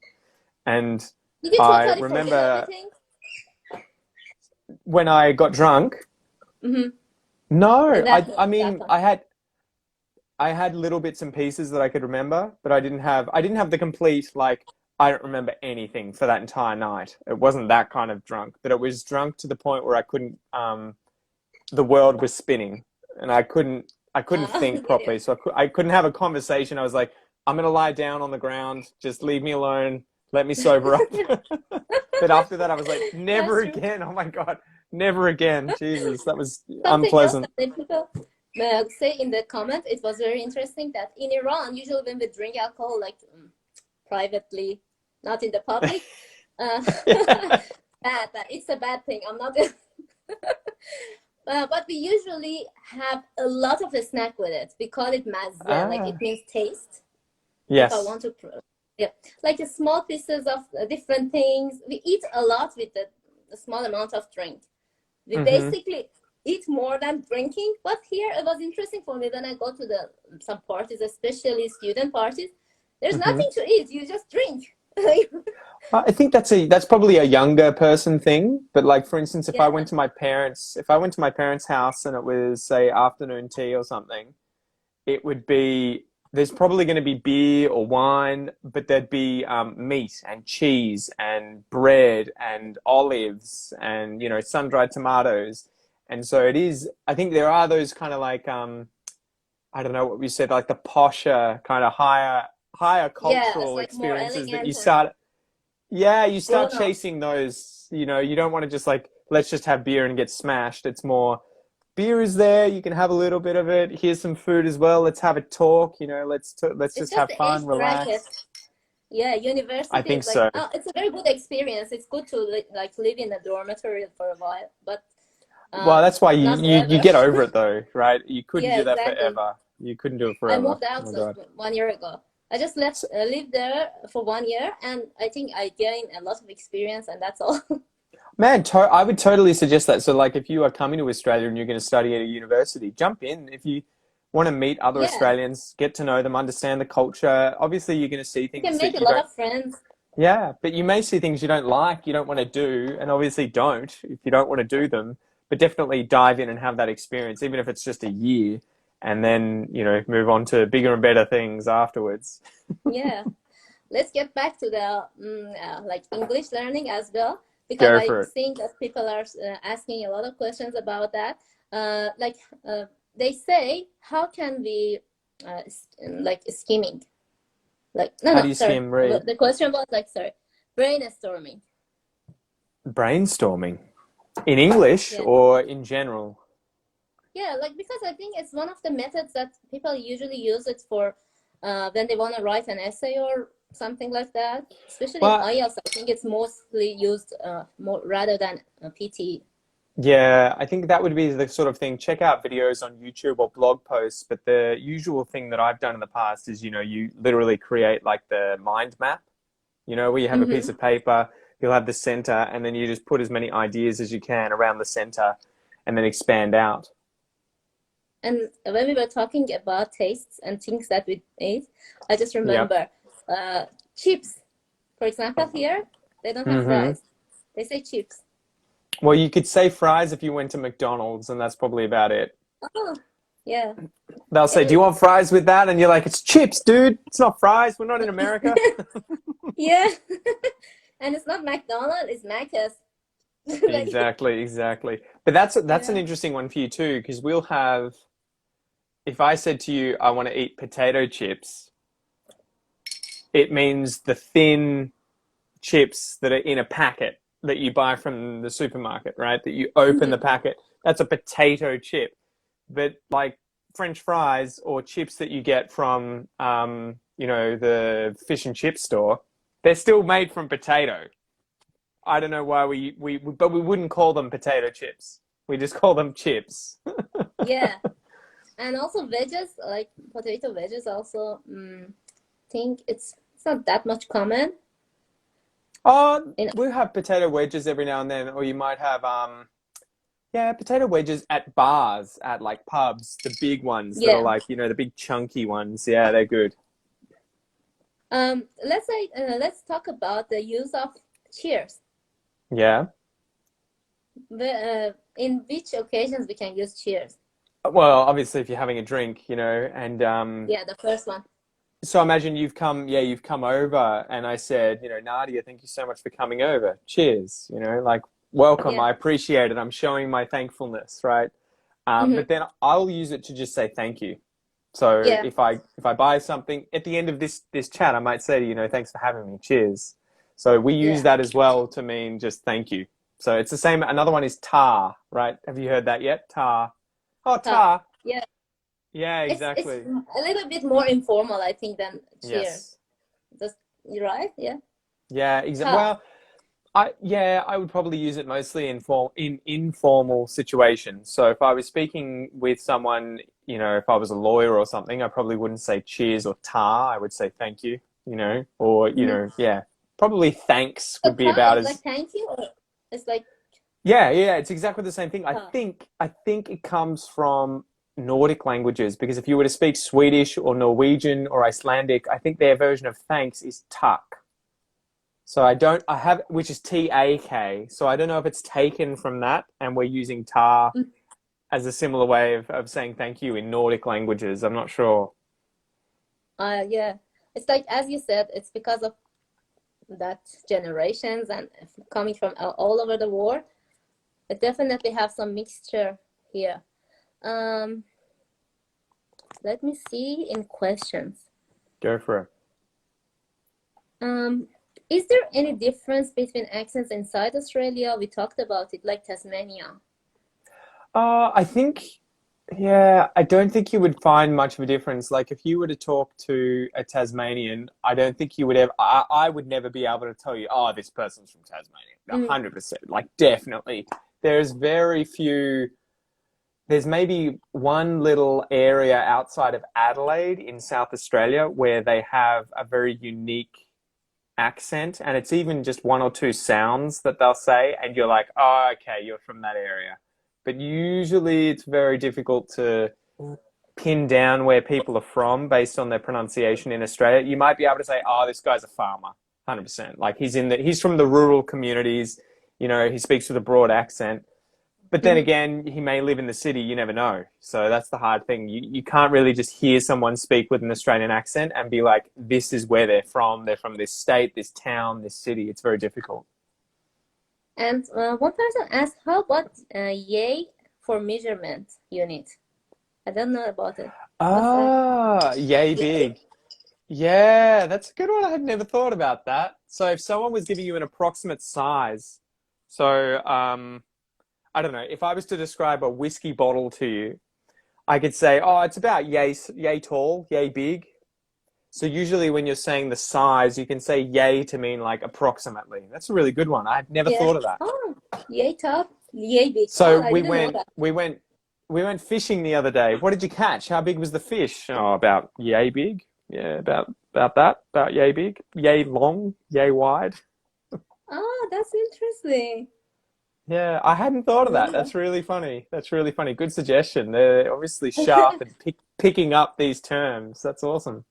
and Did you I totally forget remember everything? when I got drunk. Mm-hmm. No, I That mean, time. I had little bits and pieces that I could remember, but I didn't have the complete, like, I don't remember anything for that entire night. It wasn't that kind of drunk, but it was drunk to the point where I couldn't, the world was spinning and I couldn't think Yeah. properly. So I couldn't have a conversation. I was like, I'm gonna lie down on the ground. Just leave me alone. Let me sober up. But after that, I was like, never That's true. again. Oh my God, never again. Jesus, that was Something else unpleasant. that the people say in the comment, it was very interesting that in Iran, usually when we drink alcohol, like privately, not in the public, uh, Yeah. that it's a bad thing. I'm not. But we usually have a lot of a snack with it. We call it mazza, like it Ah, means taste. If I yes. want to, yeah, like the small pieces of different things. We eat a lot with the small amount of drink. We Mm-hmm. basically eat more than drinking. But here it was interesting for me when I go to the some parties, especially student parties. There's Mm-hmm. nothing to eat. You just drink. I think that's probably a younger person thing. But like for instance, Yeah. if I went to my parents' house and it was say afternoon tea or something, it would be there's probably going to be beer or wine, but there'd be meat and cheese and bread and olives and you know sun-dried tomatoes. And so it is. I think there are those kind of like I don't know what we said, like the posher kind of higher Yeah, it's cultural like more experiences that you elegant and start. Yeah, you start grown up. chasing those. You know, you don't want to just like let's just have beer and get smashed. It's more beer is there. You can have a little bit of it. Here's some food as well. Let's have a talk. You know, let's It's just just have the fun, age bracket. relax. Yeah, I university think is like, so. oh, it's a very good experience. It's good to like live in a dormitory for a while, but Well, that's why not you forever. get over it though, right? You couldn't Yeah, do that exactly. forever. You couldn't do it I forever. moved Oh out my God. 1 year ago. I just left, So, lived there for 1 year, and I think I gained a lot of experience, and that's all. man, I would totally suggest that. So, like, if you are coming to Australia and you're going to study at a university, jump in. If you want to meet other Yeah, Australians, get to know them, understand the culture. Obviously, you're going to see you can things make that a you lot don't. of friends. Yeah, but you may see things you don't like, you don't want to do, and obviously don't if you don't want to do them. But definitely dive in and have that experience, even if it's just a year, and then, you know, move on to bigger and better things afterwards. Yeah. Let's get back to the like English learning as well, because Go I for it. think that people are asking a lot of questions about that. Like they say, how can we like skimming? Like no, How do no, you sorry. skim read? The question was like, sorry, brainstorming. Brainstorming. In English Yeah, or in general? yeah, like because I think it's one of the methods that people usually use it for when they want to write an essay or something like that. Especially in Well, IELTS, I think it's mostly used more rather than PT. yeah, I think that would be the sort of thing. Check out videos on YouTube or blog posts, but the usual thing that I've done in the past is, you know, you literally create like the mind map, you know, where you have a piece Mm-hmm. of paper, you'll have the center, and then you just put as many ideas as you can around the center and then expand out. And when we were talking about tastes and things that we ate, I just Yeah. remember chips. For example, here they don't have Hmm. fries. They say chips. Well, you could say fries if you went to McDonald's, and that's probably about it. Oh, yeah. They'll say, "Do you And want fries with that?" And you're like, "It's chips, dude. It's not fries. We're not in America." yeah. And it's not McDonald's, it's Macca's. Like, Exactly. But that's an yeah. interesting one for you too, because we'll have, if I said to you, I want to eat potato chips, it means the thin chips that are in a packet that you buy from the supermarket, right? That you open the Mhm. packet. That's a potato chip. But like French fries or chips that you get from, the fish and chip store, they're still made from potato. I don't know why but we wouldn't call them potato chips. We just call them chips. Yeah. And also veggies, like potato veggies also, think it's not that much common Oh, in. we have potato wedges every now and then, or you might have yeah, potato wedges at bars, at like pubs, the big ones that are Yeah. like, the big chunky ones. Yeah, they're good. Let's talk about the use of cheers. Yeah. In which occasions we can use cheers? Well, obviously if you're having a drink, and Yeah, the first one. so imagine you've come over and I said, Nadia, thank you so much for coming over. Cheers, like welcome. Yeah. I appreciate it. I'm showing my thankfulness, right? Hmm. But then I'll use it to just say thank you. So Yeah. if I buy something at the end of this chat, I might say to you, thanks for having me. Cheers. So we use Yeah. that as well to mean just thank you. So it's the same. Another one is tar, right? Have you heard that yet? Tar. Oh, Tough. tar. Yeah. Yeah, It's exactly. a little bit more informal, I think, than cheers. Yes. Just you're right. Yeah. Yeah, exactly. Tough. Well, I would probably use it mostly in informal situations. So if I was speaking with someone, if I was a lawyer or something, I probably wouldn't say cheers or tar. I would say thank you, or Hmm. yeah, probably thanks So would be tough about is like as thank you, or it's like yeah, it's exactly the same thing. I tough. think I think it comes from Nordic languages because if you were to speak Swedish or Norwegian or Icelandic, I think their version of thanks is tak. So I have, which is TAK. So I don't know if it's taken from that and we're using tar Mm. as a similar way of saying thank you in Nordic languages. I'm not sure. Yeah. It's like as you said, it's because of that generations and coming from all over the world. It definitely have some mixture here. Um, Let me see in questions. Go for it. Um, is there any difference between accents inside Australia? We talked about it, like Tasmania. I think, yeah, I don't think you would find much of a difference. Like if you were to talk to a Tasmanian, I don't think you would ever, I would never be able to tell you, oh, this person's from Tasmania. Mm, 100%. Like definitely. There's very few. There's maybe one little area outside of Adelaide in South Australia where they have a very unique accent, and it's even just one or two sounds that they'll say, and you're like, oh, okay, you're from that area. But usually it's very difficult to pin down where people are from based on their pronunciation in Australia. You might be able to say, oh, this guy's a farmer, 100%. Like he's from the rural communities, he speaks with a broad accent. But then mhm. again, he may live in the city. You never know. So that's the hard thing. You can't really just hear someone speak with an Australian accent and be like, this is where they're from. They're from this state, this town, this city. It's very difficult. And one person asked, how about yay for measurement unit? I don't know about it. What's that? Ah, yay Yay? big. Yeah, that's a good one. I had never thought about that. So if someone was giving you an approximate size, so I don't know, if I was to describe a whiskey bottle to you, I could say, oh, it's about yay tall, yay big. So usually when you're saying the size, you can say yay to mean like approximately. That's a really good one. I had never Yeah. thought of that. Oh, yay top, yay big. So Oh, I didn't know that. we went fishing the other day. What did you catch? How big was the fish? Oh, about yay big. Yeah, about that. About yay big. Yay long, yay wide. Oh, that's interesting. Yeah, I hadn't thought of that. Yeah. That's really funny. That's really funny. Good suggestion. They're obviously sharp and picking up these terms. That's awesome.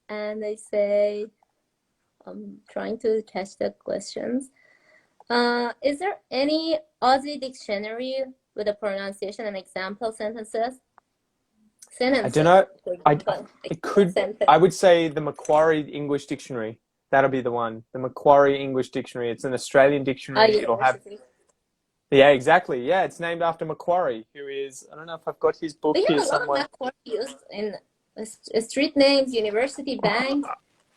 And they say, I'm trying to catch the questions. Is there any Aussie dictionary with a pronunciation and example sentences? I don't Sentences, know. for I example, like it one could. sentence. I would say the Macquarie English Dictionary. That'll be the one. The Macquarie English Dictionary. It's an Australian dictionary. It'll have, University. yeah, exactly. Yeah, it's named after Macquarie, who is, I don't know if I've got his book They here have a lot of somewhere. Macquarie used in street names, university, bank,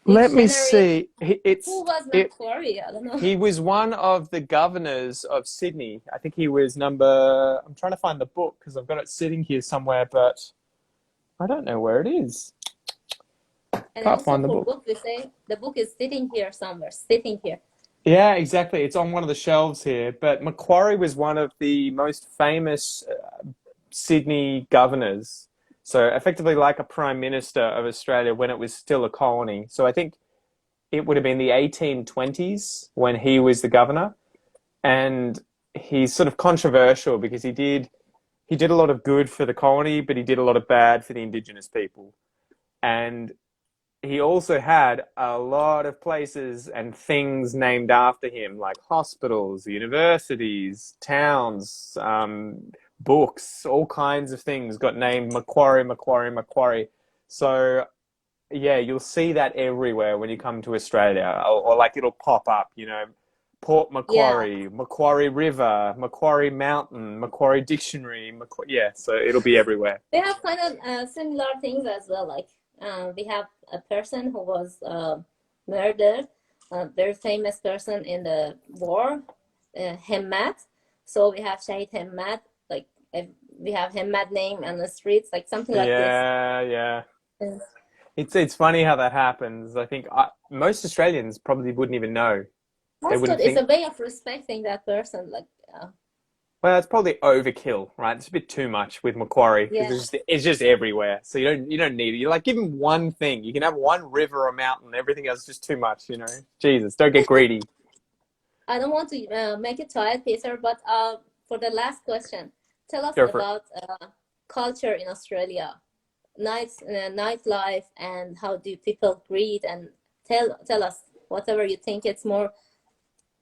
Let me dictionary. see. Who was It, Macquarie? I don't know. he was one of the governors of Sydney. I think he was number, I'm trying to find the book because I've got it sitting here somewhere, but I don't know where it is. And Can't also find the for book. book, we say the book is sitting here somewhere, sitting here. Yeah, exactly. It's on one of the shelves here. But Macquarie was one of the most famous Sydney governors. So effectively like a prime minister of Australia when it was still a colony. So I think it would have been the 1820s when he was the governor. And he's sort of controversial because he did a lot of good for the colony, but he did a lot of bad for the Indigenous people. And he also had a lot of places and things named after him, like hospitals, universities, towns, books, all kinds of things got named Macquarie, Macquarie, Macquarie. So, yeah, you'll see that everywhere when you come to Australia, or like it'll pop up, you know, Port Yeah, Macquarie, Macquarie River, Macquarie Mountain, Macquarie Dictionary, yeah, so it'll be everywhere. they have kind of similar things as well. Like we have a person who was murdered, very famous person in the war, Hemmat. So we have Shahid Hemmat, like we have Hemmat name on the streets, like something like this. Yeah, yeah. Mm. It's funny how that happens. I think most Australians probably wouldn't even know. They That's good. wouldn't It's a think. way of respecting that person. Like, Well, it's probably overkill, right? It's a bit too much with Macquarie because yeah, it's just everywhere. So you don't need it. You like give him one thing. You can have one river or mountain. Everything else is just too much. You know, Jesus, don't get greedy. I don't want to make it tired, Peter, but for the last question, tell us Go for it. about culture in Australia, nightlife, and how do people greet, and tell us whatever you think it's more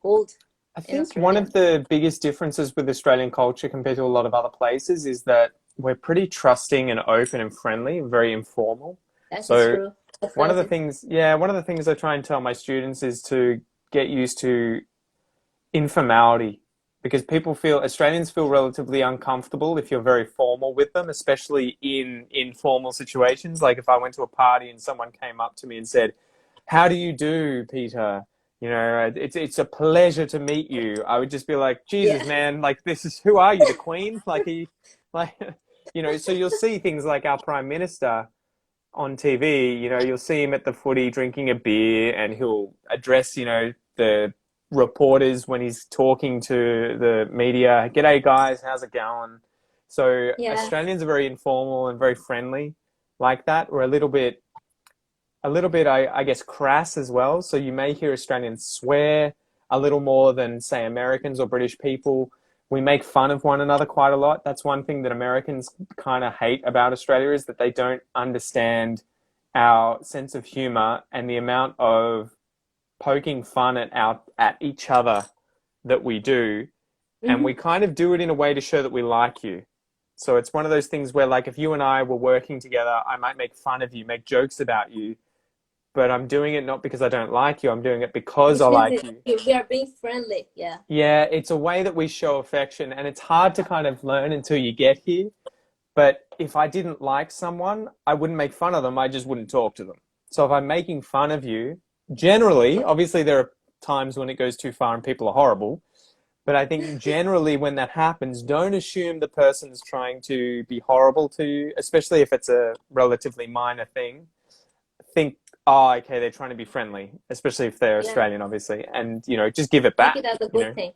old I in think one Australia. of the biggest differences with Australian culture compared to a lot of other places is that we're pretty trusting and open and friendly, very informal. That is So true. I felt it. one of the things I try and tell my students is to get used to informality because Australians feel relatively uncomfortable if you're very formal with them, especially in informal situations. Like if I went to a party and someone came up to me and said, "How do you do, Peter? You know, it's a pleasure to meet you." I would just be like, "Jesus, Yeah. man, like this is who are you, the Queen?" Like he, like, you know. So you'll see things like our Prime Minister on TV. You know, you'll see him at the footy drinking a beer, and he'll address, you know, the reporters when he's talking to the media. "G'day, guys, how's it going?" So Yeah. Australians are very informal and very friendly like that. We're a little bit, I guess, crass as well. So you may hear Australians swear a little more than, say, Americans or British people. We make fun of one another quite a lot. That's one thing that Americans kind of hate about Australia is that they don't understand our sense of humor and the amount of poking fun at each other that we do. And we Hmm. kind of do it in a way to show that we like you. So it's one of those things where, like, if you and I were working together, I might make fun of you, make jokes about you, but I'm doing it not because I don't like you. I'm doing it because I Which means like you. we are being friendly. Yeah. Yeah, it's a way that we show affection, and it's hard to kind of learn until you get here. But if I didn't like someone, I wouldn't make fun of them. I just wouldn't talk to them. So if I'm making fun of you, generally, obviously there are times when it goes too far and people are horrible. But I think generally when that happens, don't assume the person's trying to be horrible to you, especially if it's a relatively minor thing. Think, oh, okay, they're trying to be friendly, especially if they're Yeah. Australian, obviously, and you know, just give it Take back. it as a You good know, thing.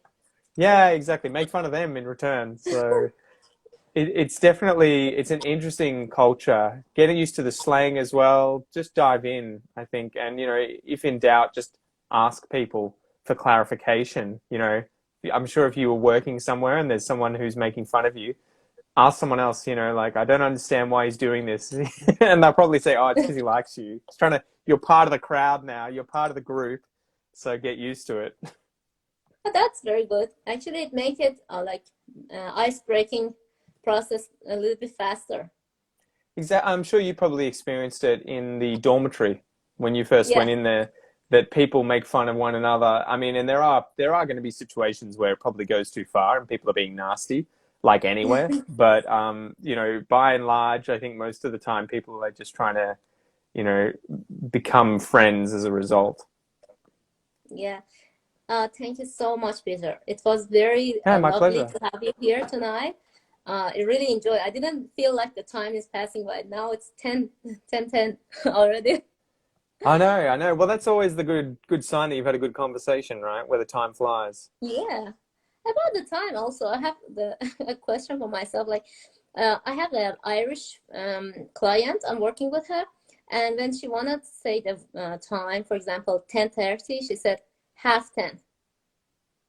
yeah, exactly. Make fun of them in return. So it's definitely it's an interesting culture. Getting used to the slang as well. Just dive in, I think, and you know, if in doubt, just ask people for clarification. You know, I'm sure if you were working somewhere and there's someone who's making fun of you, ask someone else, you know, like, "I don't understand why he's doing this." And they'll probably say, "Oh, it's because he likes you. He's trying to, you're part of the crowd now. You're part of the group. So get used to it." But that's very good. Actually, it make it like ice breaking process a little bit faster. Exactly. I'm sure you probably experienced it in the dormitory when you first Yeah. went in there. that people make fun of one another. I mean, and there are going to be situations where it probably goes too far and people are being nasty, like anywhere. But you know, by and large, I think most of the time people are just trying to, you know, become friends as a result. Yeah. Thank you so much, Peter. It was very Yeah, my lovely pleasure. to have you here tonight. I really enjoyed. I didn't feel like the time is passing by. Now it's 10 already. I know. Well, that's always the good sign that you've had a good conversation, right? Where the time flies. Yeah. About the time also, I have a question for myself. Like, I have an Irish client. I'm working with her, and when she wanted to say the time, for example, 10:30, she said 9:30.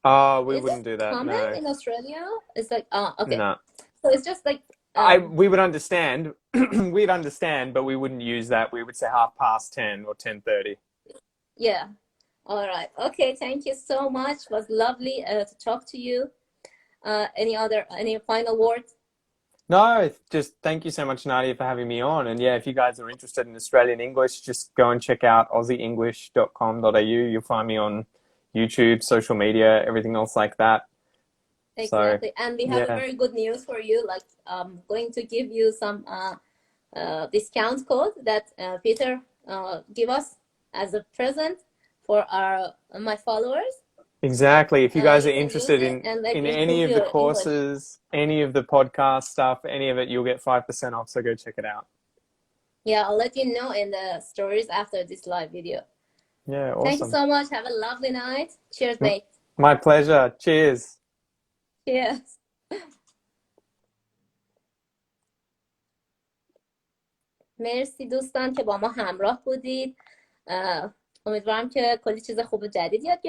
Oh, we Is it wouldn't do that. common No, in Australia? It's like, okay. no. So it's just like, We would understand. We'd understand, but we wouldn't use that. We would say 10:30 or 10:30. yeah. All right. Okay. Thank you so much. It was lovely to talk to you. Any final words? No, just thank you so much, Nadia, for having me on. And yeah, if you guys are interested in Australian English, just go and check out aussieenglish.com.au. You'll find me on YouTube, social media, everything else like that. So Exactly. And we have a yeah, very good news for you. Like, I'm going to give you some discount code that Peter give us as a present for my followers. exactly. If you guys are You can use interested it and like in any improve of the your English. courses, any of the podcast stuff, any of it, you'll get 5% off. So go check it out. Yeah, I'll let you know in the stories after this live video. Yeah, Thank you awesome. so much. Have a lovely night. Cheers, mate. My pleasure. Cheers. Cheers. مرسی دوستان که با ما همراه بودید. امیدوارم که کلی چیز خوب و جدید یاد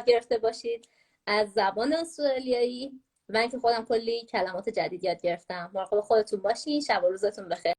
گرفته باشید از زبان استرالیایی. من که خودم کلی کلمات جدید یاد گرفتم. مراقب خودتون باشین. شب و روزتون بخیر.